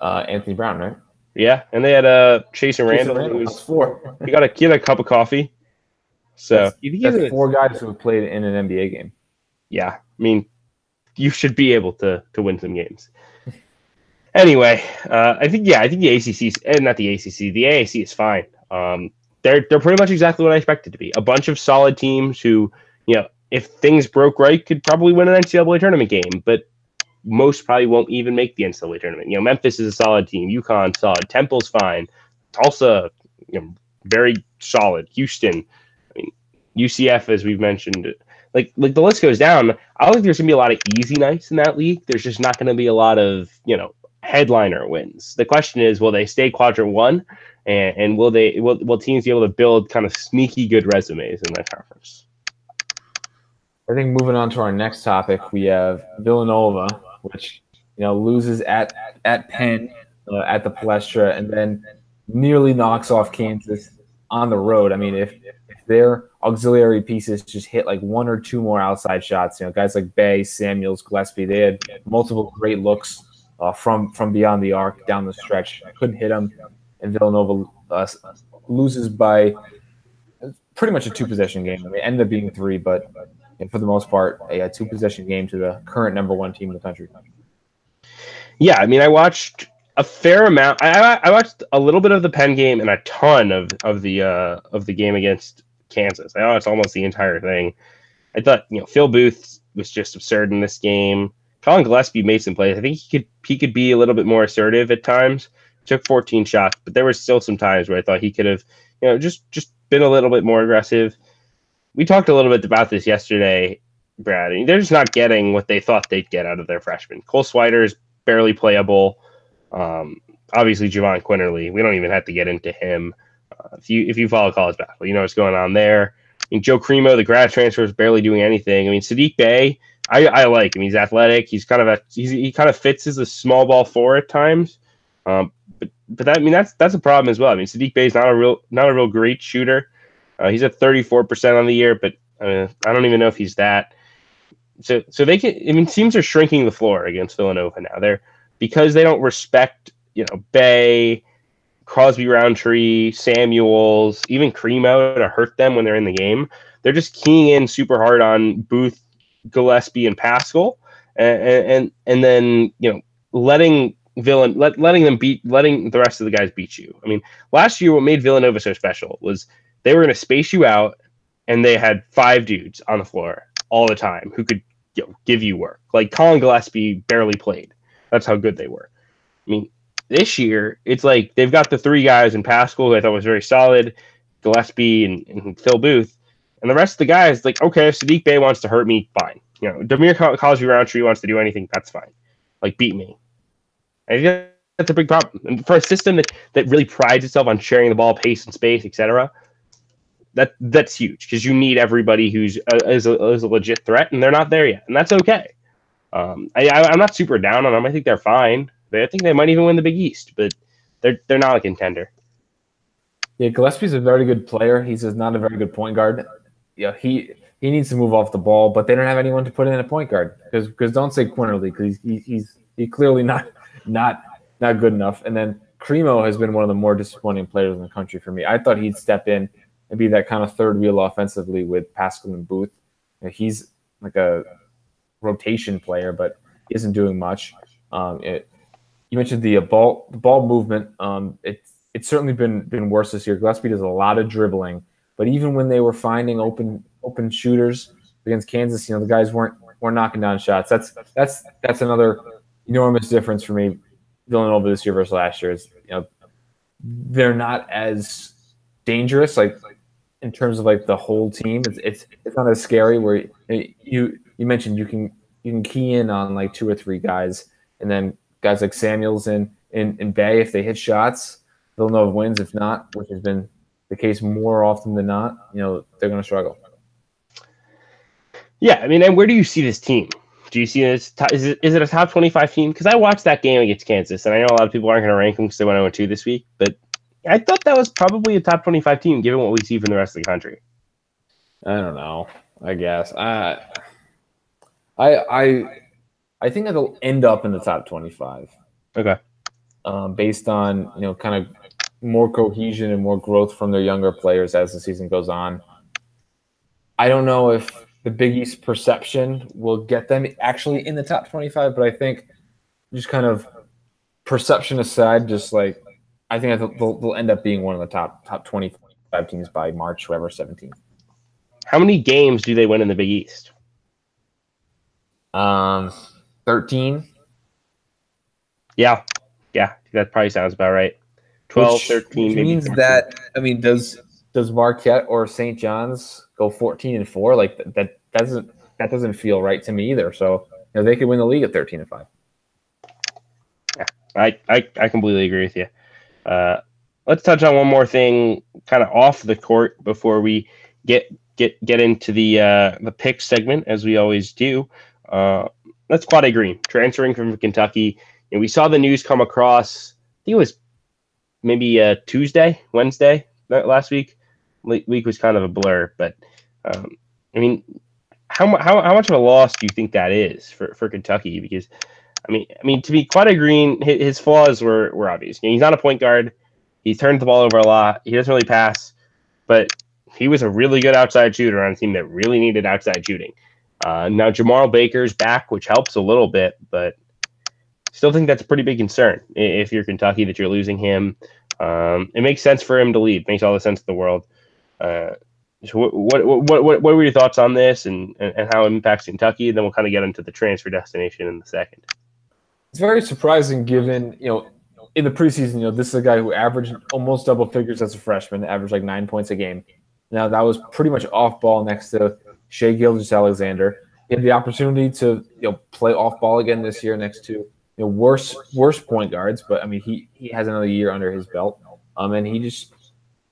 Anthony Brown, right? Yeah, and they had Chasen Randall. That's 4. He got a cup of coffee. So that's 4 guys who have played in an NBA game. Yeah, I mean, you should be able to win some games. Anyway, I think the ACC, and not the ACC, the AAC is fine. They're pretty much exactly what I expected to be. A bunch of solid teams who, if things broke right, could probably win an NCAA tournament game, but most probably won't even make the NCAA tournament. Memphis is a solid team. UConn solid. Temple's fine. Tulsa, very solid. Houston, I mean, UCF, as we've mentioned, like the list goes down. I don't think there's gonna be a lot of easy nights in that league. There's just not gonna be a lot of headliner wins. The question is, will they stay quadrant 1, and will teams be able to build kind of sneaky good resumes in that conference? I think moving on to our next topic, we have Villanova, which loses at Penn at the Palestra, and then nearly knocks off Kansas on the road. I mean, if their auxiliary pieces just hit like 1 or 2 more outside shots, guys like Bay, Samuels, Gillespie, they had multiple great looks from beyond the arc down the stretch. Couldn't hit them, and Villanova loses by pretty much a 2-possession game. I mean, it ended up being 3, but for the most part, a 2-possession game to the current number 1 team in the country. Yeah, I mean, I watched a fair amount. I watched a little bit of the Penn game and a ton of the game against Kansas. I watched almost the entire thing. I thought Phil Booth was just absurd in this game. Colin Gillespie made some plays. I think he could be a little bit more assertive at times. Took 14 shots, but there were still some times where I thought he could have just been a little bit more aggressive. We talked a little bit about this yesterday, Brad. I mean, they're just not getting what they thought they'd get out of their freshmen. Cole Swider is barely playable. Obviously, Javon Quinterly, we don't even have to get into him. If you follow college basketball, you know what's going on there. I mean, Joe Cremo, the grad transfer, is barely doing anything. I mean, Sadiq Bey, I like him. He's athletic. He kind of fits as a small ball 4 at times. But that's a problem as well. I mean, Sadiq Bey is not a real great shooter. He's at 34% on the year, but I don't even know if he's that. So they can. I mean, teams are shrinking the floor against Villanova now. Because they don't respect Bey, Crosby, Roundtree, Samuels, even Cremo to hurt them when they're in the game. They're just keying in super hard on Booth, Gillespie, and Pascal, and then letting the rest of the guys beat you. I mean, last year what made Villanova so special was they were going to space you out, and they had 5 dudes on the floor all the time who could give you work. Like Colin Gillespie barely played. That's how good they were. I mean, this year it's like they've got the 3 guys in Pascal, who I thought was very solid, Gillespie and Phil Booth, and the rest of the guys like, okay, if Sadiq Bey wants to hurt me, fine. Demir Crosby Roundtree wants to do anything, that's fine. Like, beat me. I think that's a big problem. And for a system that really prides itself on sharing the ball, pace and space, etc., that's huge, because you need everybody who's is a legit threat, and they're not there yet, and that's okay. I'm not super down on them. I think they're fine. I think they might even win the Big East, but they're not a contender. Yeah, Gillespie's a very good player. He's just not a very good point guard. He needs to move off the ball, but they don't have anyone to put in a point guard, because don't say Quinterly, because he's clearly not good enough. And then Cremo has been one of the more disappointing players in the country for me. I thought he'd step in and be that kind of third wheel offensively with Pascal and Booth. He's like a rotation player, but he isn't doing much. You mentioned the ball movement. It's certainly been worse this year. Gillespie does a lot of dribbling, but even when they were finding open shooters against Kansas, the guys weren't knocking down shots. That's another enormous difference for me. Villanova this year versus last year is they're not as dangerous like in terms of like the whole team. It's not as scary where you mentioned you can key in on like 2 or 3 guys, and then guys like Samuels and Bay, if they hit shots, Villanova wins. If not, which has been the case more often than not, they're going to struggle. Yeah, I mean, and where do you see this team? Do you see this? Is it a top 25 team? Because I watched that game against Kansas, and I know a lot of people aren't going to rank them because they went 0-2 this week, but I thought that was probably a top 25 team given what we see from the rest of the country. I don't know. I guess I think it'll end up in the top 25. Okay. Based on kind of more cohesion and more growth from their younger players as the season goes on. I don't know if the Big East perception will get them actually in the top 25, but I think just kind of perception aside, just like I think they'll end up being one of the top 25 teams by March, 17th. How many games do they win in the Big East? 13. Yeah, that probably sounds about right. 12, 13, which maybe means 14. that, I mean, does Marquette or St. John's go 14-4? Like that doesn't feel right to me either. So they could win the league at 13-5. Yeah, I completely agree with you. Let's touch on one more thing, kind of off the court, before we get into the pick segment, as we always do. That's Quade Green transferring from Kentucky. And we saw the news come across. I think it was maybe Wednesday last week. Week was kind of a blur, but I mean, how much of a loss do you think that is for Kentucky? Because I mean, to me, Quade Green, his flaws were obvious. He's not a point guard. He turns the ball over a lot. He doesn't really pass, but he was a really good outside shooter on a team that really needed outside shooting. Now Jamal Baker's back, which helps a little bit, but still think that's a pretty big concern if you're Kentucky that you're losing him. It makes sense for him to leave. Makes all the sense in the world. So what were your thoughts on this and how it impacts Kentucky? Then we'll kind of get into the transfer destination in the second. It's very surprising given, in the preseason, this is a guy who averaged almost double figures as a freshman, averaged like 9 points a game. Now, that was pretty much off ball next to Shai Gilgeous-Alexander. He had the opportunity to play off ball again this year next to worse point guards, but I mean he has another year under his belt, and he just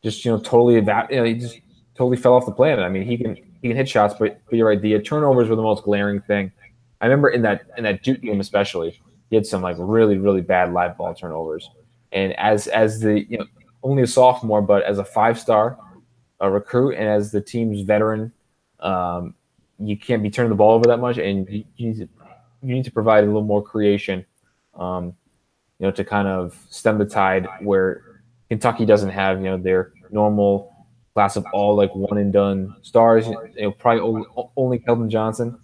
totally he just totally fell off the planet. I mean he can hit shots, but you're right, the turnovers were the most glaring thing. I remember in that Duke game especially, he had some like really really bad live ball turnovers, and as the only a sophomore, but as a 5-star recruit and as the team's veteran, you can't be turning the ball over that much, and you need to provide a little more creation. To kind of stem the tide where Kentucky doesn't have, their normal class of all like one and done stars. Probably only Keldon Johnson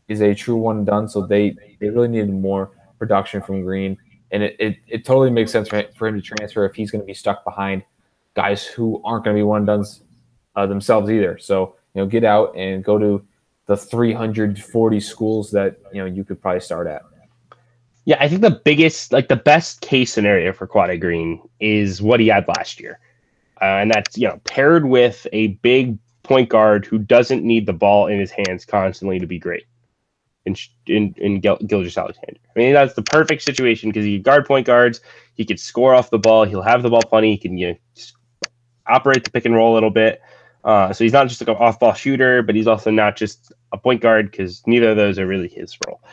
is a true one and done. So they really needed more production from Green. And it totally makes sense for him to transfer if he's going to be stuck behind guys who aren't going to be one and dones themselves either. So, get out and go to the 340 schools that, you could probably start at. Yeah, I think the best case scenario for Quade Green is what he had last year. And that's, paired with a big point guard who doesn't need the ball in his hands constantly to be great in Gilgeous-Alexander. I mean, that's the perfect situation because he can guard point guards. He can score off the ball. He'll have the ball plenty. He can, operate the pick and roll a little bit. So he's not just like an off-ball shooter, but he's also not just a point guard because neither of those are really his role.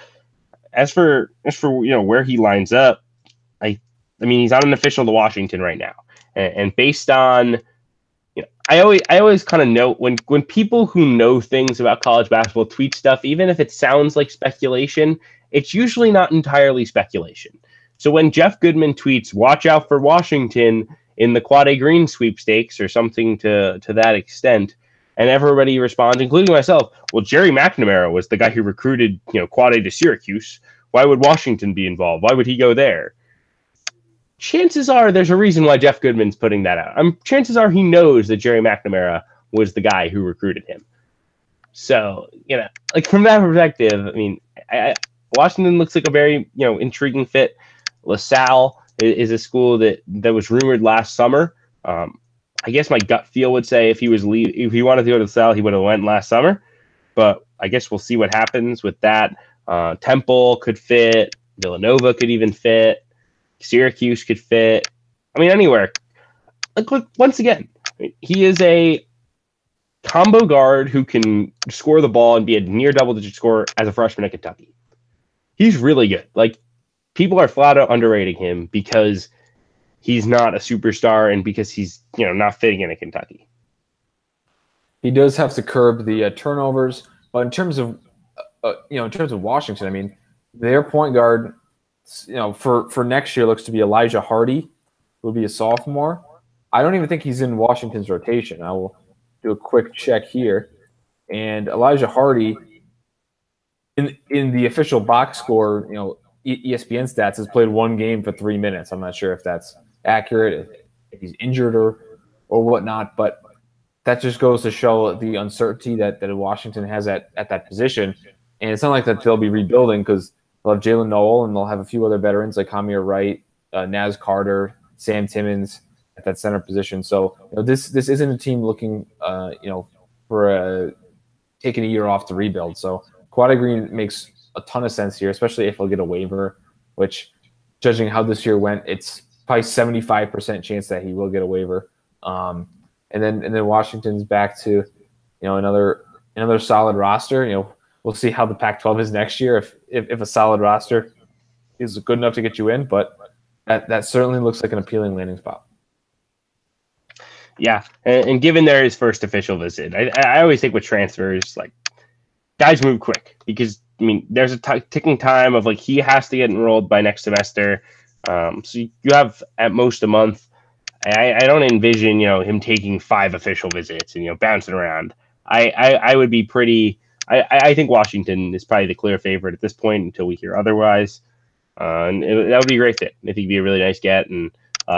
As for where he lines up, I mean he's not an official to Washington right now, and based on I always kind of note when people who know things about college basketball tweet stuff, even if it sounds like speculation, it's usually not entirely speculation. So when Jeff Goodman tweets, "Watch out for Washington in the Quade Green sweepstakes," or something to that extent, and everybody responds, including myself, "Well, Jerry McNamara was the guy who recruited, Quade to Syracuse. Why would Washington be involved? Why would he go there?" Chances are there's a reason why Jeff Goodman's putting that out. Chances are he knows that Jerry McNamara was the guy who recruited him. So, like from that perspective, Washington looks like a very, intriguing fit. LaSalle is a school that was rumored last summer. I guess my gut feel would say if he wanted to go to LaSalle, he would have went last summer. But I guess we'll see what happens with that. Temple could fit. Villanova could even fit. Syracuse could fit. Anywhere. Look, once again, he is a combo guard who can score the ball and be a near double-digit scorer as a freshman at Kentucky. He's really good. Like, people are flat out underrating him because he's not a superstar and because he's, not fitting in at Kentucky. He does have to curb the turnovers, but in terms of Washington, their point guard, for next year looks to be Elijah Hardy, who will be a sophomore. I don't even think he's in Washington's rotation. I will do a quick check here. And Elijah Hardy, in the official box score, ESPN stats, has played one game for 3 minutes. I'm not sure if that's accurate, if he's injured or whatnot, but that just goes to show the uncertainty that Washington has at that position. And it's not like that they'll be rebuilding because they'll have Jalen Noel and they'll have a few other veterans like Hamir Wright, Naz Carter, Sam Timmons at that center position. So this isn't a team looking for taking a year off to rebuild. So Quade Green makes a ton of sense here, especially if he'll get a waiver, which, judging how this year went, it's probably 75% chance that he will get a waiver. And then Washington's back to another solid roster. We'll see how the Pac-12 is next year if a solid roster is good enough to get you in, but that certainly looks like an appealing landing spot. Yeah, and given there his first official visit, I always think with transfers, like, guys move quick because there's a ticking time of like he has to get enrolled by next semester. So you have at most a month. I don't envision him taking 5 official visits and bouncing around. I would be pretty. I think Washington is probably the clear favorite at this point until we hear otherwise. And that would be a great fit. I think it'd be a really nice get. And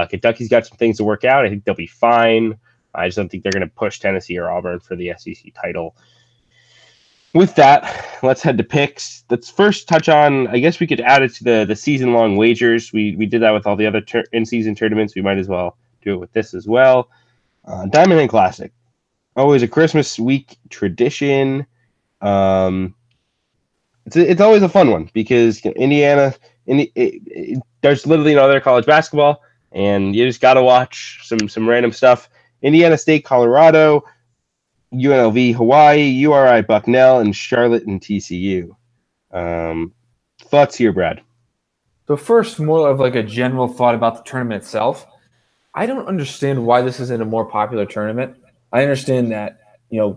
Kentucky's got some things to work out. I think they'll be fine. I just don't think they're going to push Tennessee or Auburn for the SEC title. With that, let's head to picks. Let's first touch on, I guess we could add it to the season-long wagers. We did that with all the other in-season tournaments. We might as well do it with this as well. Diamond Hand Classic. Always a Christmas week tradition. It's always a fun one because Indiana, there's literally no other college basketball, and you just got to watch some random stuff. Indiana State, Colorado, UNLV, Hawaii, URI, Bucknell, and Charlotte and TCU. Thoughts here, Brad? So first, more of like a general thought about the tournament itself. I don't understand why this isn't a more popular tournament. I understand that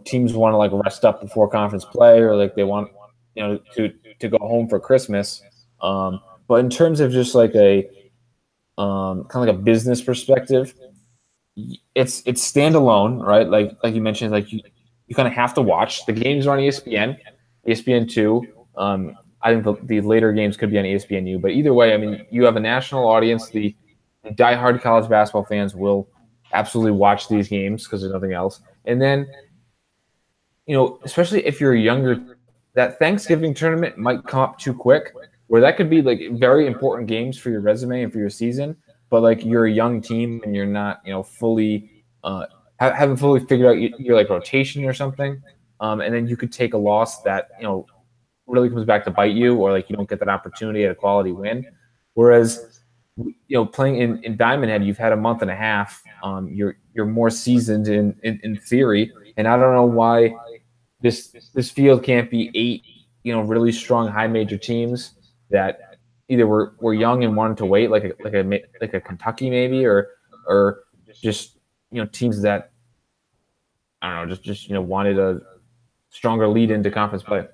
teams want to like rest up before conference play, or like they want to go home for Christmas. But in terms of just like a kind of like a business perspective, it's standalone, right? Like you mentioned, like you kind of have to watch the games are on ESPN2. I think the later games could be on ESPNU, but either way, you have a national audience. The diehard college basketball fans will absolutely watch these games because there's nothing else. And then, especially if you're younger, that Thanksgiving tournament might come up too quick, where that could be like very important games for your resume and for your season. But like you're a young team and you're not, fully haven't fully figured out your like rotation or something, and then you could take a loss that really comes back to bite you, or like you don't get that opportunity at a quality win. Whereas playing in Diamond Head, you've had a month and a half. You're more seasoned in theory, and I don't know why this field can't be 8 really strong high major teams that either were young and wanted to wait, like a Kentucky maybe, or just teams that I don't know, just wanted a stronger lead into conference play.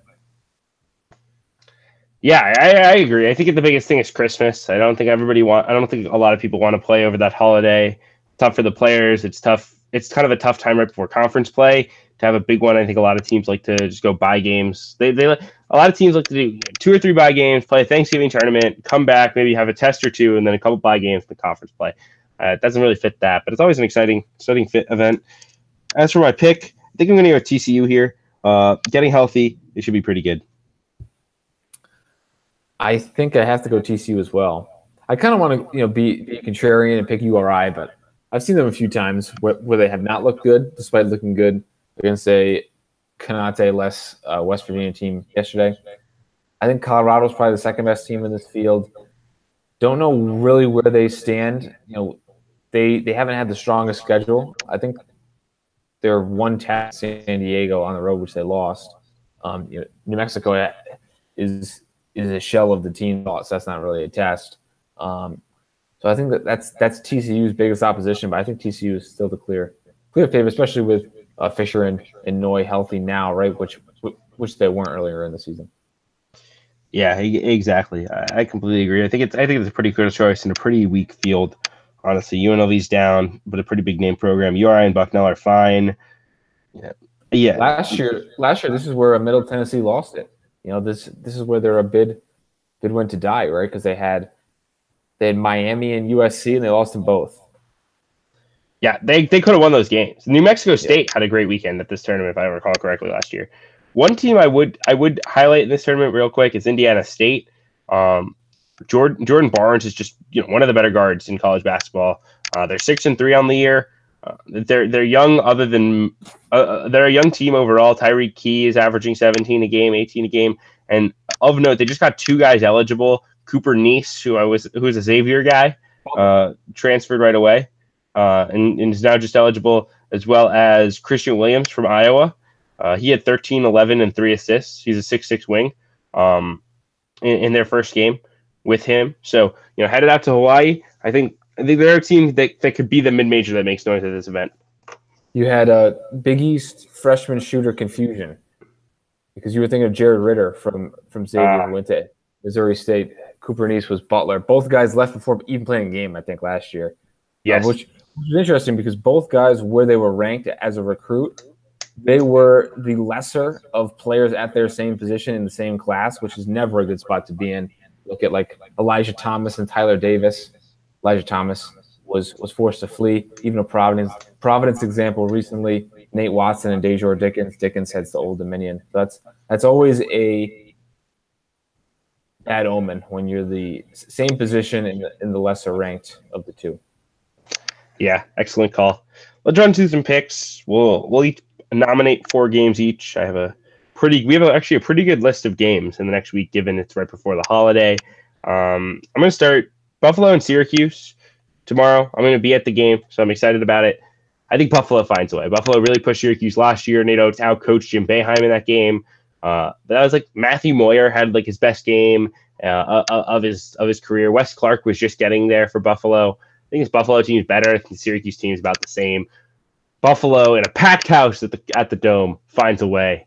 Yeah, I agree. I think the biggest thing is Christmas. I don't think a lot of people want to play over that holiday. Tough for the players. It's tough. It's kind of a tough time right before conference play to have a big one. I think a lot of teams like to just go buy games. A lot of teams like to do 2 or 3 buy games, play a Thanksgiving tournament, come back, maybe have a test or two, and then a couple buy games for the conference play. It doesn't really fit that, but it's always an exciting fit event. As for my pick, I think I'm going to go with TCU here. Getting healthy, it should be pretty good. I think I have to go TCU as well. I kind of want to, be contrarian and pick URI, but I've seen them a few times where they have not looked good, despite looking good against a Kanate-less West Virginia team yesterday. I think Colorado's probably the second best team in this field. Don't know really where they stand. They haven't had the strongest schedule. I think they're one test San Diego on the road, which they lost. New Mexico is a shell of the team loss. That's not really a test. So I think that's TCU's biggest opposition, but I think TCU is still the clear favorite, especially with Fisher and Noy healthy now, right? Which they weren't earlier in the season. Yeah, exactly. I completely agree. I think it's a pretty clear choice in a pretty weak field. Honestly, UNLV's down, but a pretty big name program. URI and Bucknell are fine. Yeah. Last year, this is where Middle Tennessee lost it. This is where they're a bid win to die, right? Because they had Miami and USC, and they lost them both. Yeah, they could have won those games. New Mexico State had a great weekend at this tournament, if I recall correctly, last year. One team I would highlight in this tournament real quick is Indiana State. Jordan Barnes is just one of the better guards in college basketball. They're 6-3 on the year. They're young. They're a young team overall. Tyreek Key is averaging 17 a game, 18 a game, and of note, they just got 2 guys eligible. Cooper Neese, who is a Xavier guy, transferred right away, and is now just eligible, as well as Christian Williams from Iowa. He had 13, 11, and 3 assists. He's a 6'6" wing in their first game with him. So, headed out to Hawaii. I think they're a team that could be the mid-major that makes noise at this event. You had a Big East freshman shooter confusion because you were thinking of Jared Ritter from Xavier, who went to Missouri State. Cooper Neese was Butler. Both guys left before even playing a game, I think, last year. Yes. Which was interesting because both guys, where they were ranked as a recruit, they were the lesser of players at their same position in the same class, which is never a good spot to be in. Look at like Elijah Thomas and Tyler Davis. Elijah Thomas was forced to flee. Even a Providence example recently, Nate Watson and Dejor Dickens. Dickens heads to Old Dominion. So that's always a bad omen when you're the same position in the lesser ranked of the two. Yeah, excellent call. Let's run through some picks. We'll each nominate 4 games each. We have actually a pretty good list of games in the next week, given it's right before the holiday. I'm going to start Buffalo and Syracuse tomorrow. I'm going to be at the game, so I'm excited about it. I think Buffalo finds a way. Buffalo really pushed Syracuse last year. Nato out-coached Jim Boeheim in that game. But that was like Matthew Moyer had like his best game of his career. Wes Clark was just getting there for Buffalo. I think his Buffalo team is better. I think the Syracuse team is about the same. Buffalo in a packed house at the Dome finds a way.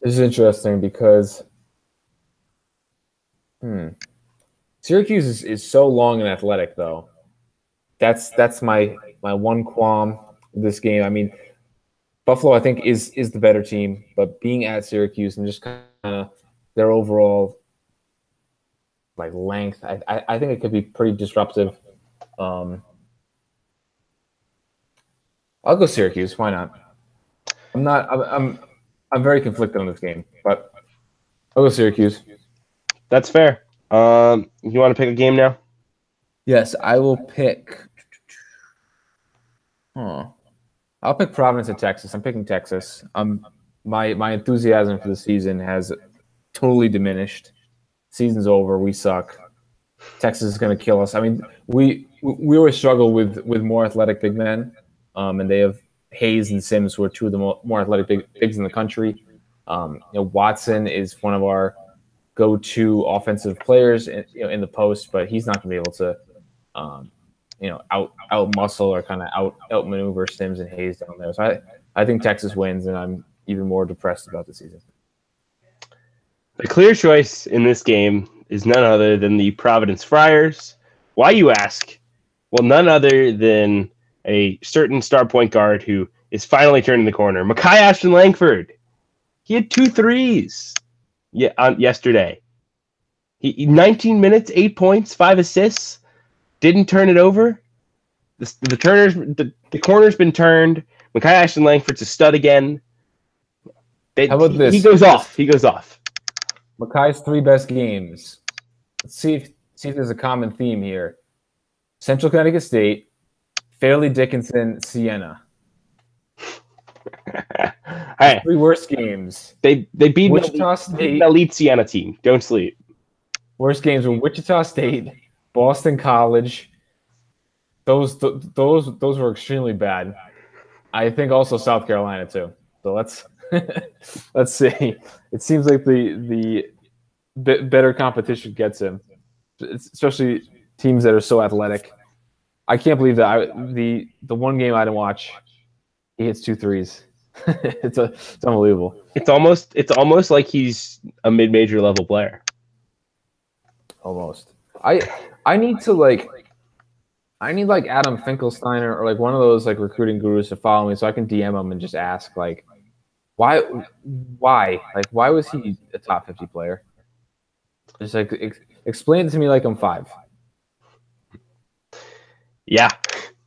This is interesting because Syracuse is so long and athletic, though. That's my one qualm with this game. I mean, Buffalo, I think, is the better team, but being at Syracuse and just kind of their overall length, I think it could be pretty disruptive. I'll go Syracuse. Why not? I'm very conflicted on this game, but I'll go Syracuse. That's fair. You want to pick a game now? Yes, I will pick. I'll pick Providence at Texas. I'm picking Texas. My enthusiasm for the season has totally diminished. Season's over. We suck. Texas is going to kill us. I mean, we always struggle with more athletic big men, and they have Hayes and Sims, who are 2 of the more athletic bigs in the country. Watson is one of our go-to offensive players in the post, but he's not going to be able to out muscle or kind of out maneuver Sims and Hayes down there. So I think Texas wins, and I'm even more depressed about the season. The clear choice in this game is none other than the Providence Friars. Why, you ask? Well, none other than a certain star point guard who is finally turning the corner. Mekhi Ashton Langford. He had 2 threes yesterday. He 19 minutes, 8 points, 5 assists. Didn't turn it over. The corner's been turned. Mekhi Ashton Langford's a stud again. How about this? He goes off. He goes off. Mekhi's 3 best games. Let's see if there's a common theme here. Central Connecticut State, Fairleigh Dickinson, Siena. Hey, 3 worst games. They beat Wichita State. An elite Siena team. Don't sleep. Worst games were Wichita State, Boston College. Those were extremely bad. I think also South Carolina too. So let's see. It seems like the better competition gets him, especially teams that are so athletic. I can't believe that the one game I didn't watch, he hits 2 threes. It's unbelievable. It's almost like he's a mid-major level player. Almost. I need like Adam Finkelsteiner or like one of those like recruiting gurus to follow me so I can DM him and just ask like why was he a top 50 player? Just like explain it to me like I'm 5. Yeah.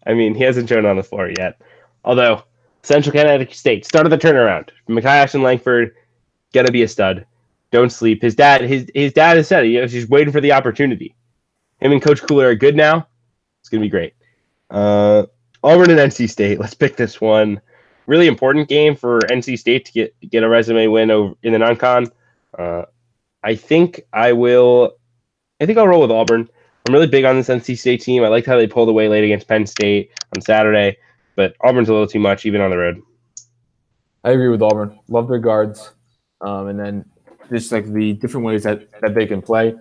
I mean, he hasn't shown on the floor yet. Although Central Connecticut State started the turnaround. Mekhi Ashton Langford gonna be a stud. Don't sleep. His dad has said he's just waiting for the opportunity. Him and Coach Cooler are good now. It's gonna be great. Auburn and NC State. Let's pick this one. Really important game for NC State to get a resume win over in the non-con. I think I'll roll with Auburn. I'm really big on this NC State team. I liked how they pulled away late against Penn State on Saturday, but Auburn's a little too much even on the road. I agree with Auburn. Love their guards, and then just like the different ways that they can play.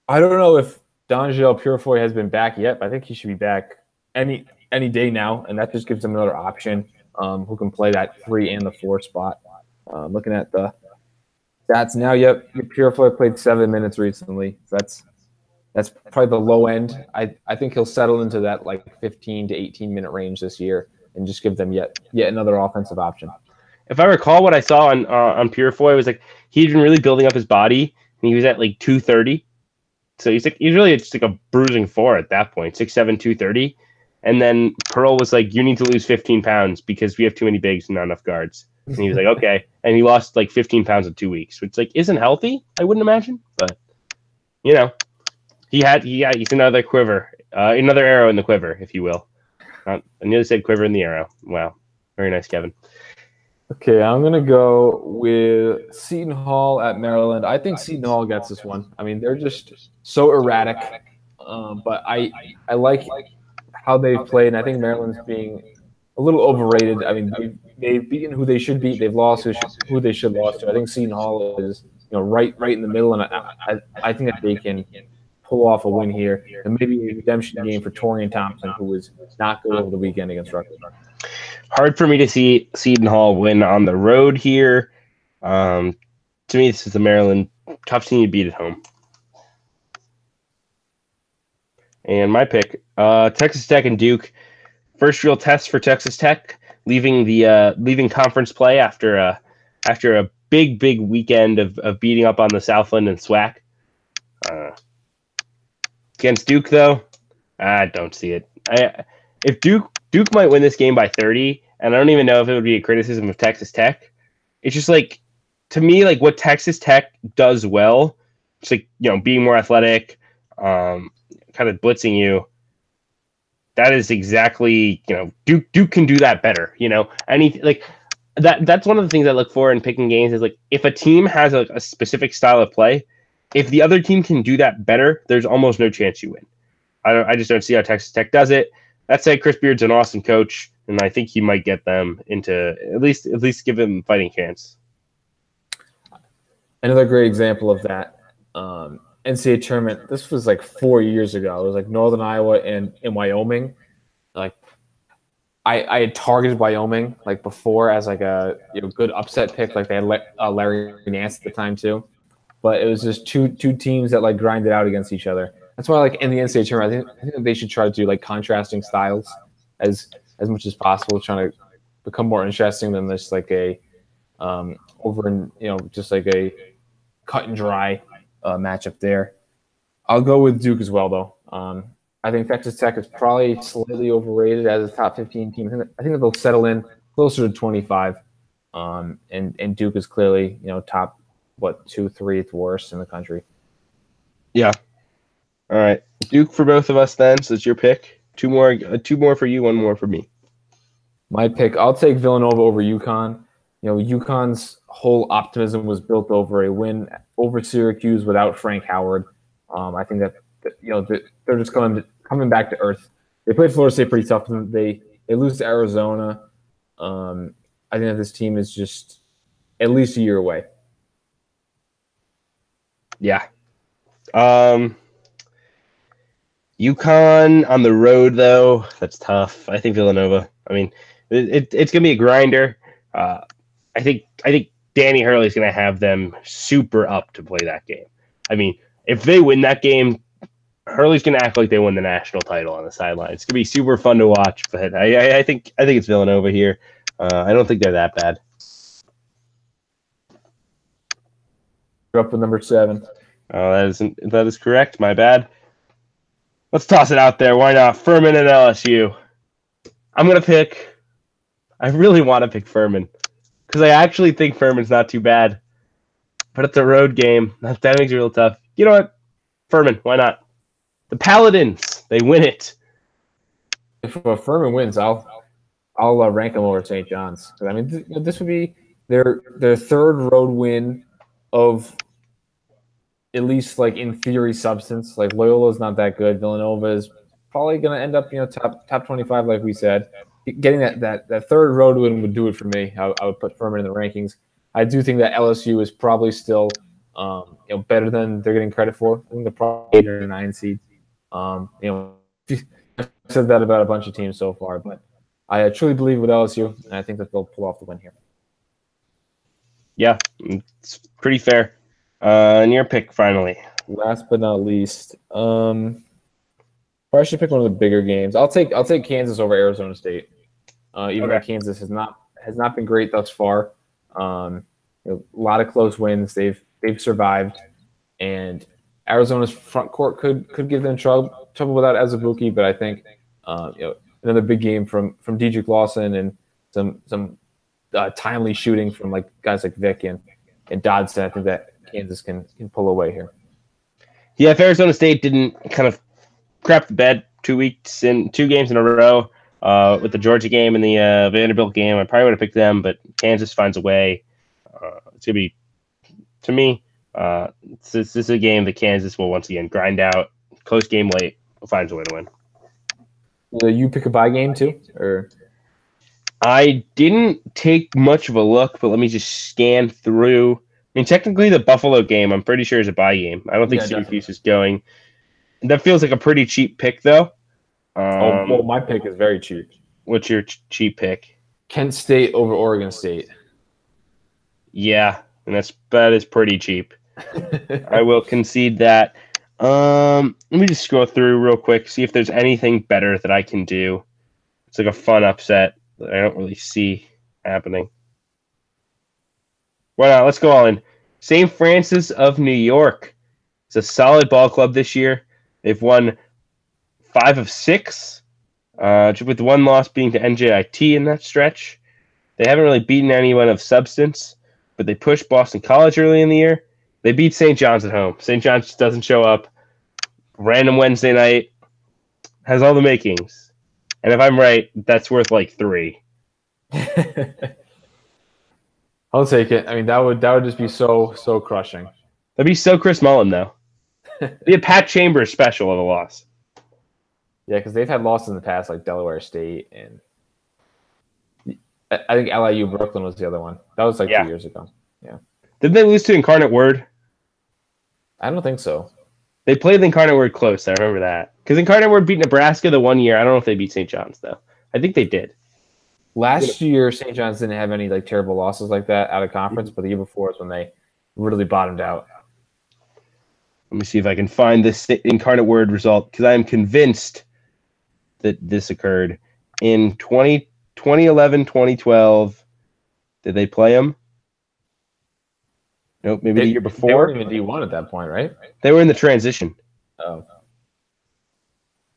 I don't know if D'Angelo Purifoy has been back yet, but I think he should be back any day now, and that just gives them another option who can play that 3 and the 4 spot. Looking at the stats now, yep, Purifoy played 7 minutes recently. So that's probably the low end. I think he'll settle into that like 15 to 18 minute range this year and just give them yet another offensive option. If I recall, what I saw on Purifoy was like he'd been really building up his body, and he was at like 230. So he's really just like a bruising 4 at that point, 6'7", 230. And then Pearl was like, "You need to lose 15 pounds because we have too many bigs and not enough guards." And he was like, "Okay." And he lost like 15 pounds in 2 weeks, which like isn't healthy, I wouldn't imagine. But he's another quiver, another arrow in the quiver, if you will. I nearly said quiver in the arrow. Wow, very nice, Kevin. Okay, I'm going to go with Seton Hall at Maryland. I think Seton Hall gets this one. I mean, they're just so erratic, but I like how they've played, and I think Maryland's being a little overrated. I mean, they've beaten who they should beat. They've lost who they should lose to. I think Seton Hall is right in the middle, and I think that they can pull off a win here, and maybe a redemption game for Torian Thompson, who was not good over the weekend against Rutgers. Hard for me to see Seton Hall win on the road here. To me, this is the Maryland tough team to beat at home. And my pick, Texas Tech and Duke. First real test for Texas Tech, leaving conference play after a big weekend of beating up on the Southland and SWAC. Against Duke, though, I don't see it. If Duke might win this game by 30, and I don't even know if it would be a criticism of Texas Tech. It's just like, to me, like what Texas Tech does well, it's like, being more athletic, kind of blitzing you. That is exactly, Duke can do that better, that's one of the things I look for in picking games is like, if a team has a specific style of play, if the other team can do that better, there's almost no chance you win. I just don't see how Texas Tech does it. That said, Chris Beard's an awesome coach, and I think he might get them into at least give them a fighting chance. Another great example of that NCAA tournament. This was like 4 years ago. It was like Northern Iowa and Wyoming. Like I had targeted Wyoming like before as like a good upset pick. Like they had Larry Nance at the time too. but it was just two teams that like grinded out against each other. That's why, like in the NCAA tournament, I think they should try to do like contrasting styles as much as possible, trying to become more interesting than just like a just like a cut and dry matchup there. I'll go with Duke as well, though. I think Texas Tech is probably slightly overrated as a top 15 team. I think that they'll settle in closer to 25. And Duke is clearly, top 2, 3 at worst in the country. Yeah. All right, Duke for both of us then. So it's your pick. Two more for you, one more for me. My pick. I'll take Villanova over UConn. UConn's whole optimism was built over a win over Syracuse without Frank Howard. I think that they're just coming back to earth. They played Florida State pretty tough. They lose to Arizona. I think that this team is just at least a year away. Yeah. UConn on the road, though, that's tough. I think Villanova. I mean, it's going to be a grinder. I think Danny Hurley's going to have them super up to play that game. I mean, if they win that game, Hurley's going to act like they won the national title on the sideline. It's going to be super fun to watch, but I think it's Villanova here. I don't think they're that bad. You're up with number 7. That is correct. My bad. Let's toss it out there. Why not? Furman and LSU. I really want to pick Furman because I actually think Furman's not too bad. But it's a road game. That makes it real tough. You know what? Furman, why not? The Paladins, they win it. If Furman wins, I'll rank them over St. John's. I mean, this would be their third road win of at least like in theory substance. Like Loyola's not that good. Villanova is probably going to end up top 25 like we said. Getting that third road win would do it for me. I would put Furman in the rankings. I do think that LSU is probably still better than they're getting credit for. I think they're probably 8 or 9 seed. I've said that about a bunch of teams so far, but I truly believe with LSU, and I think that they'll pull off the win here. Yeah, it's pretty fair. And your pick finally. Last but not least, probably should pick one of the bigger games. I'll take Kansas over Arizona State. Even though Kansas has not been great thus far. A lot of close wins. They've survived, and Arizona's front court could give them trouble without Azubuike. But I think another big game from Dedrick Lawson and some timely shooting from like guys like Vic and Dodson. I think that Kansas can pull away here. Yeah, if Arizona State didn't kind of crap the bed 2 weeks in 2 games in a row with the Georgia game and the Vanderbilt game, I probably would have picked them, but Kansas finds a way. It's going to be, to me, this is a game that Kansas will once again grind out. Close game late, finds a way to win. Will you pick a bye game too? Or I didn't take much of a look, but let me just scan through. I mean, technically the Buffalo game, I'm pretty sure is a bye game. I don't think Syracuse is going. That feels like a pretty cheap pick, though. Well, my pick is very cheap. What's your cheap pick? Kent State over Oregon State. Yeah, and that is pretty cheap. I will concede that. Let me just scroll through real quick, see if there's anything better that I can do. It's like a fun upset that I don't really see happening. Why not? Let's go all in. St. Francis of New York. It's a solid ball club this year. They've won 5 of 6, with one loss being to NJIT in that stretch. They haven't really beaten anyone of substance, but they pushed Boston College early in the year. They beat St. John's at home. St. John's just doesn't show up. Random Wednesday night. Has all the makings. And if I'm right, that's worth like 3. I'll take it. I mean, that would just be so crushing. That'd be so Chris Mullen, though. Be a Pat Chambers special of a loss. Yeah, because they've had losses in the past, like Delaware State, and I think LIU Brooklyn was the other one. That was 2 years ago. Yeah. Did they lose to Incarnate Word? I don't think so. They played the Incarnate Word close. I remember that. Because Incarnate Word beat Nebraska the one year. I don't know if they beat St. John's, though. I think they did. Last year, St. John's didn't have any terrible losses like that out of conference, but the year before is when they really bottomed out. Let me see if I can find this incarnate word result because I am convinced that this occurred in 2011, 2012. Did they play them? Nope, maybe the year before. They weren't even D1 at that point, right? They were in the transition. Oh.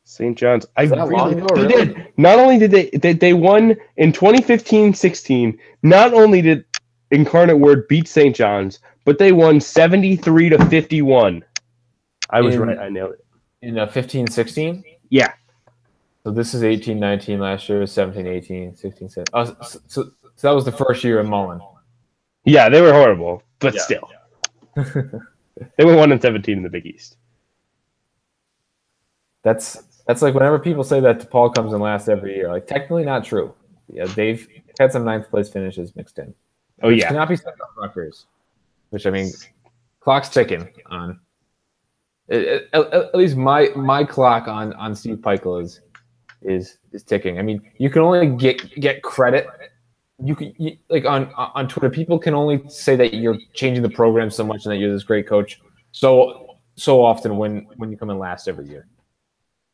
St. John's. They did. Not only did they won in 2015-16, not only did Incarnate Word beat St. John's, but they won 73-51. I was right. I nailed it. In 15-16? Yeah. So this is 18-19 last year, 17-18, 16-17. Oh, so that was the first year of Mullen. Yeah, they were horrible, but still. They went 1-17 in the Big East. That's like whenever people say that DePaul comes in last every year. Like, technically not true. Yeah, they've had some ninth place finishes mixed in. Oh, yeah. Cannot be said about Rutgers. Which, I mean, clock's ticking on. At least my clock on Steve Peichel is ticking. I mean, you can only get credit. You like on Twitter, people can only say that you're changing the program so much and that you're this great coach so often when you come in last every year.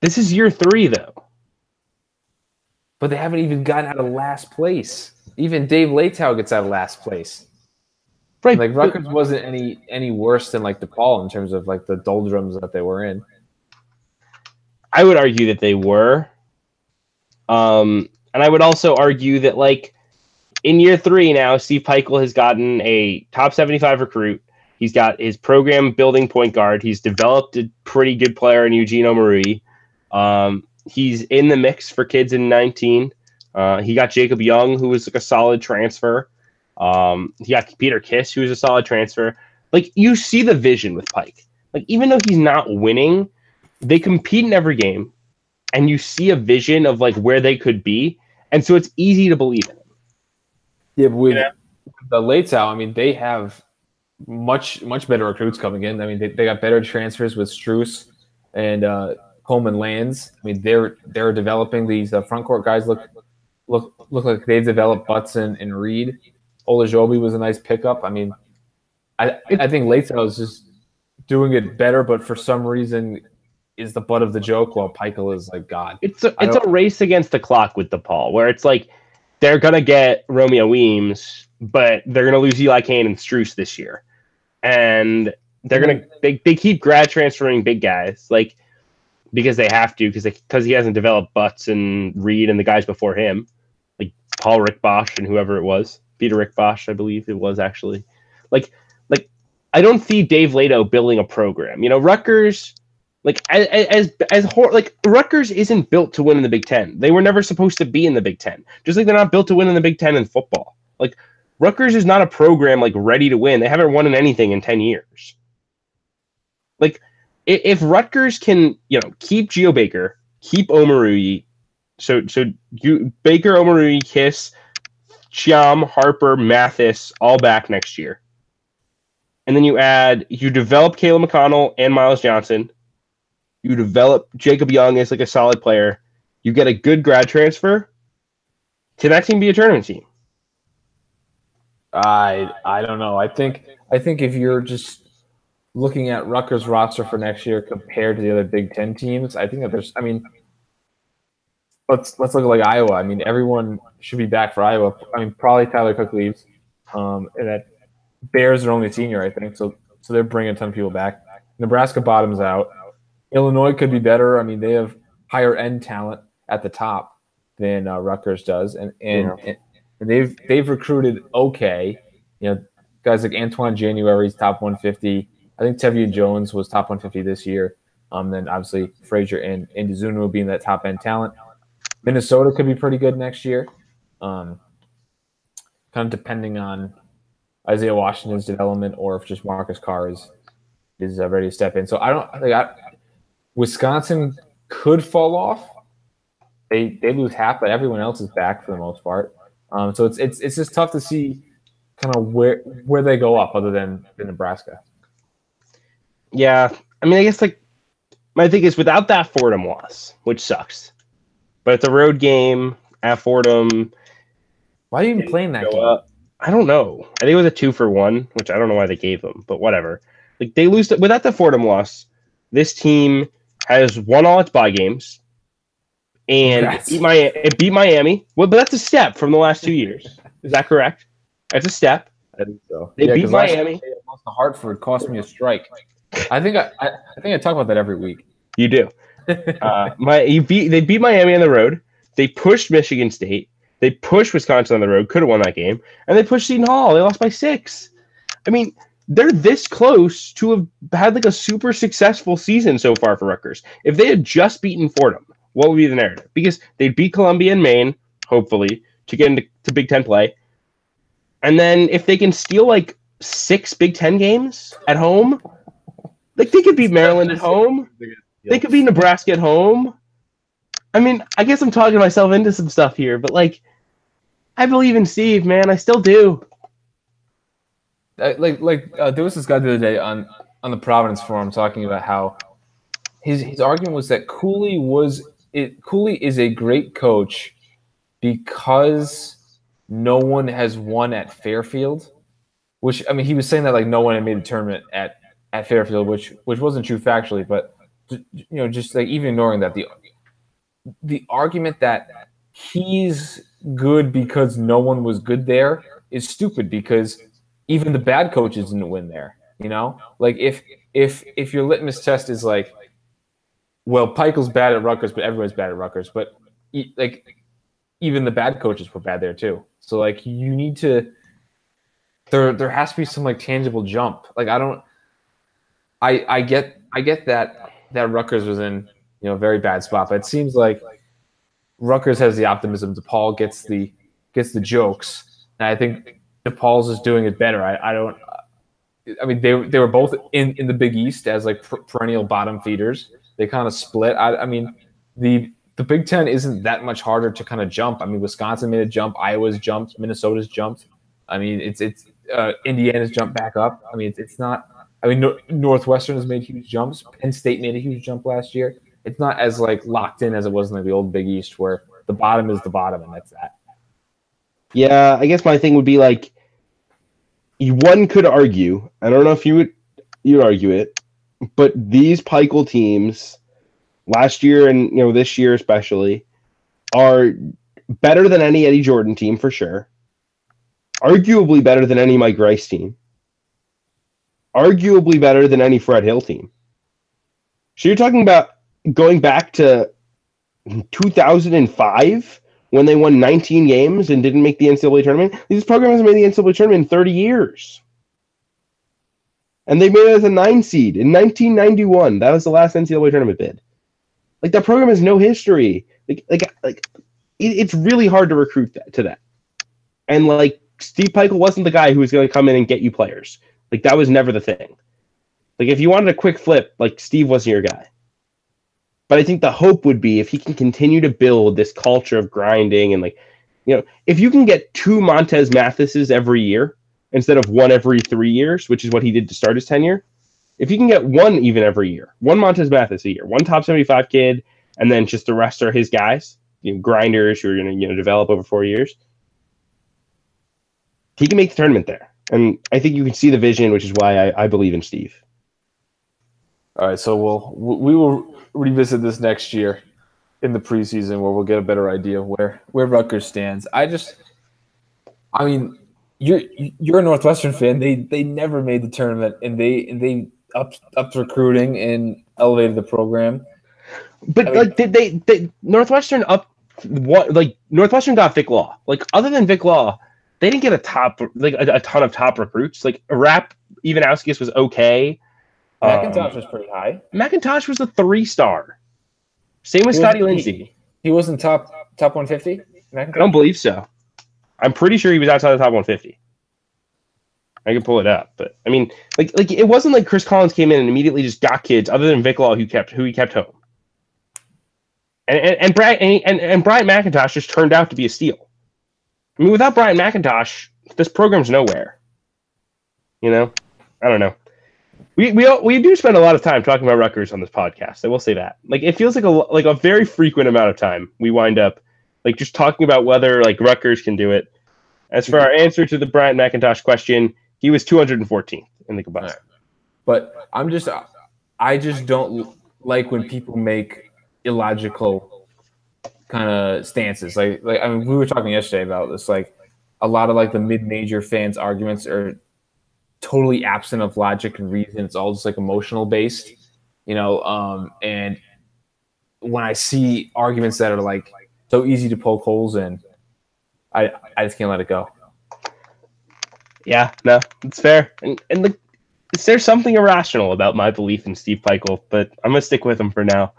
This is year 3, though. But they haven't even gotten out of last place. Even Dave Leitao gets out of last place. Right. Like, Rutgers wasn't any worse than, like, DePaul in terms of, like, the doldrums that they were in. I would argue that they were. And I would also argue that, like, in year 3 now, Steve Peichel has gotten a top 75 recruit. He's got his program building point guard. He's developed a pretty good player in Eugene Omarui. He's in the mix for kids in 19. He got Jacob Young, who was like a solid transfer. He got Peter Kiss, who was a solid transfer. Like, you see the vision with Pike. Like, even though he's not winning, they compete in every game, and you see a vision of like where they could be, and so it's easy to believe in him. Yeah, but with the Leitao, I mean, they have much better recruits coming in. I mean, they got better transfers with Struess and Coleman Lands. I mean, they're developing these front court guys. Look like they've developed Butson and Reed. Olajobi was a nice pickup. I mean, I think Leitao is just doing it better, but for some reason is the butt of the joke while Peichel is like God. It's a race against the clock with DePaul, where it's like they're gonna get Romeo Weems, but they're gonna lose Eli Kane and Struess this year, and they keep grad transferring big guys like because they have to because he hasn't developed Butts and Reed and the guys before him, like Paul Rickbosh and whoever it was, Peter Rickbosh, I believe it was actually. Like I don't see Dave Leitao building a program. You know, Rutgers. Like Rutgers isn't built to win in the Big Ten. They were never supposed to be in the Big Ten. Just like they're not built to win in the Big Ten in football. Like Rutgers is not a program like ready to win. They haven't won in anything in 10 years. Like if Rutgers can, you know, keep Geo Baker, keep Omarui, so you Baker, Omarui, Kiss, Chiam, Harper, Mathis all back next year, and then you develop Caleb McConnell and Miles Johnson. You develop Jacob Young as like a solid player. You get a good grad transfer. Can that team be a tournament team? I don't know. I think if you're just looking at Rutgers' roster for next year compared to the other Big Ten teams, I think that there's. I mean, let's look at like Iowa. I mean, everyone should be back for Iowa. I mean, probably Tyler Cook leaves, and that Bears are only senior, I think. So they're bringing a ton of people back. Nebraska bottoms out. Illinois could be better. I mean, they have higher end talent at the top than Rutgers does, and they've recruited okay. You know, guys like Antoine January's top 150. I think Tevye Jones was top 150 this year. Then obviously Frazier and Indizunu being that top end talent. Minnesota could be pretty good next year. Kind of depending on Isaiah Washington's development or if just Marcus Carr is ready to step in. So I think Wisconsin could fall off. They lose half, but everyone else is back for the most part. So it's just tough to see kind of where they go up other than Nebraska. Yeah, I mean, I guess like my thing is without that Fordham loss, which sucks, but it's a road game at Fordham. Why are you even playing that game? I don't know. I think it was a 2-for-1, which I don't know why they gave them, but whatever. Like they lose without the Fordham loss. This team has won all its bye games, and it beat Miami. Well, but that's a step from the last 2 years. Is that correct? That's a step. I think so. They beat Miami. Last year, lost to Hartford, cost me a strike. I think I talk about that every week. You do. They beat Miami on the road. They pushed Michigan State. They pushed Wisconsin on the road. Could have won that game, and they pushed Seton Hall. They lost by 6. I mean, they're this close to have had like a super successful season so far for Rutgers. If they had just beaten Fordham, what would be the narrative? Because they'd beat Columbia and Maine, hopefully, to get into Big Ten play. And then if they can steal like 6 Big Ten games at home, like they could beat Maryland at home. They could beat Nebraska at home. I mean, I guess I'm talking myself into some stuff here, but like, I believe in Steve, man. I still do. There was this guy the other day on the Providence Forum talking about how his argument was that Cooley is a great coach because no one has won at Fairfield, which, I mean, he was saying that like no one had made a tournament at Fairfield, which wasn't true factually, but just like even ignoring that, the argument that he's good because no one was good there is stupid because even the bad coaches didn't win there. Like if your litmus test is like, well, Peichel's bad at Rutgers, but everyone's bad at Rutgers, but like even the bad coaches were bad there too. So like you need to, there has to be some like tangible jump. Like I get that Rutgers was in a very bad spot, but it seems like Rutgers has the optimism. DePaul gets the jokes, and I think DePaul's is doing it better. I mean, they were both in the Big East as like perennial bottom feeders. They kind of split. I mean, the Big Ten isn't that much harder to kind of jump. I mean, Wisconsin made a jump, Iowa's jumped, Minnesota's jumped. I mean, it's Indiana's jumped back up. I mean, it's not. I mean, Northwestern has made huge jumps. Penn State made a huge jump last year. It's not as like locked in as it was in like the old Big East, where the bottom is the bottom, and that's that. Yeah, I guess my thing would be like, one could argue. I don't know if you'd argue it, but these Peichel teams last year and this year especially are better than any Eddie Jordan team for sure. Arguably better than any Mike Rice team. Arguably better than any Fred Hill team. So you're talking about going back to 2005 when they won 19 games and didn't make the NCAA tournament. These programs made the NCAA tournament in 30 years. And they made it as a 9 seed in 1991. That was the last NCAA tournament bid. Like, that program has no history. It's really hard to recruit to that. And, like, Steve Peichel wasn't the guy who was going to come in and get you players. Like, that was never the thing. Like, if you wanted a quick flip, like, Steve wasn't your guy. But I think the hope would be if he can continue to build this culture of grinding and, like, if you can get 2 Montez Mathises every year instead of 1 every 3 years, which is what he did to start his tenure, if you can get 1 even every year, 1 Montez Mathis a year, 1 top 75 kid, and then just the rest are his guys, grinders who are going to develop over 4 years, he can make the tournament there. And I think you can see the vision, which is why I believe in Steve. All right, so we will revisit this next year in the preseason where we'll get a better idea where Rutgers stands. I mean, you're a Northwestern fan. They never made the tournament, and they upped recruiting and elevated the program. But did they Northwestern up what? Like, Northwestern got Vic Law. Like, other than Vic Law, they didn't get a ton of top recruits. Like, Ivanauskis was okay. McIntosh was pretty high. McIntosh was a 3-star. Same with Scotty Lindsey. He wasn't top 150? I don't believe so. I'm pretty sure he was outside the top 150. I can pull it up, but I mean, like it wasn't like Chris Collins came in and immediately just got kids other than Vic Law who he kept home. And Bryant McIntosh just turned out to be a steal. I mean, without Bryant McIntosh, this program's nowhere. I don't know. We do spend a lot of time talking about Rutgers on this podcast. I will say that. Like, it feels like a very frequent amount of time we wind up like just talking about whether like Rutgers can do it. As for our answer to the Bryant McIntosh question, he was 214th in the combined. But I just don't like when people make illogical kind of stances. Like I mean, we were talking yesterday about this. Like a lot of like the mid-major fans' arguments are totally absent of logic and reason. It's all just like emotional based, and when I see arguments that are like so easy to poke holes in, I just can't let it go. Yeah, no, it's fair. And there's something irrational about my belief in Steve Peichel, but I'm going to stick with him for now.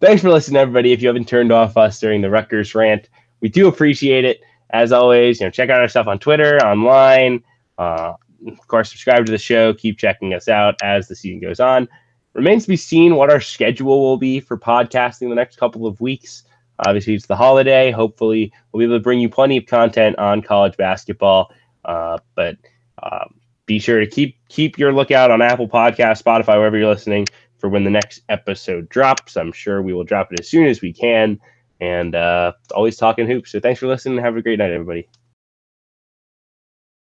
Thanks for listening, everybody. If you haven't turned off us during the Rutgers rant, we do appreciate it. As always, check out our stuff on Twitter, online. Of course, subscribe to the show. Keep checking us out as the season goes on. Remains to be seen what our schedule will be for podcasting the next couple of weeks. Obviously, it's the holiday. Hopefully, we'll be able to bring you plenty of content on college basketball. But be sure to keep your lookout on Apple Podcasts, Spotify, wherever you're listening, for when the next episode drops. I'm sure we will drop it as soon as we can. And always talking hoops. So thanks for listening. Have a great night, everybody.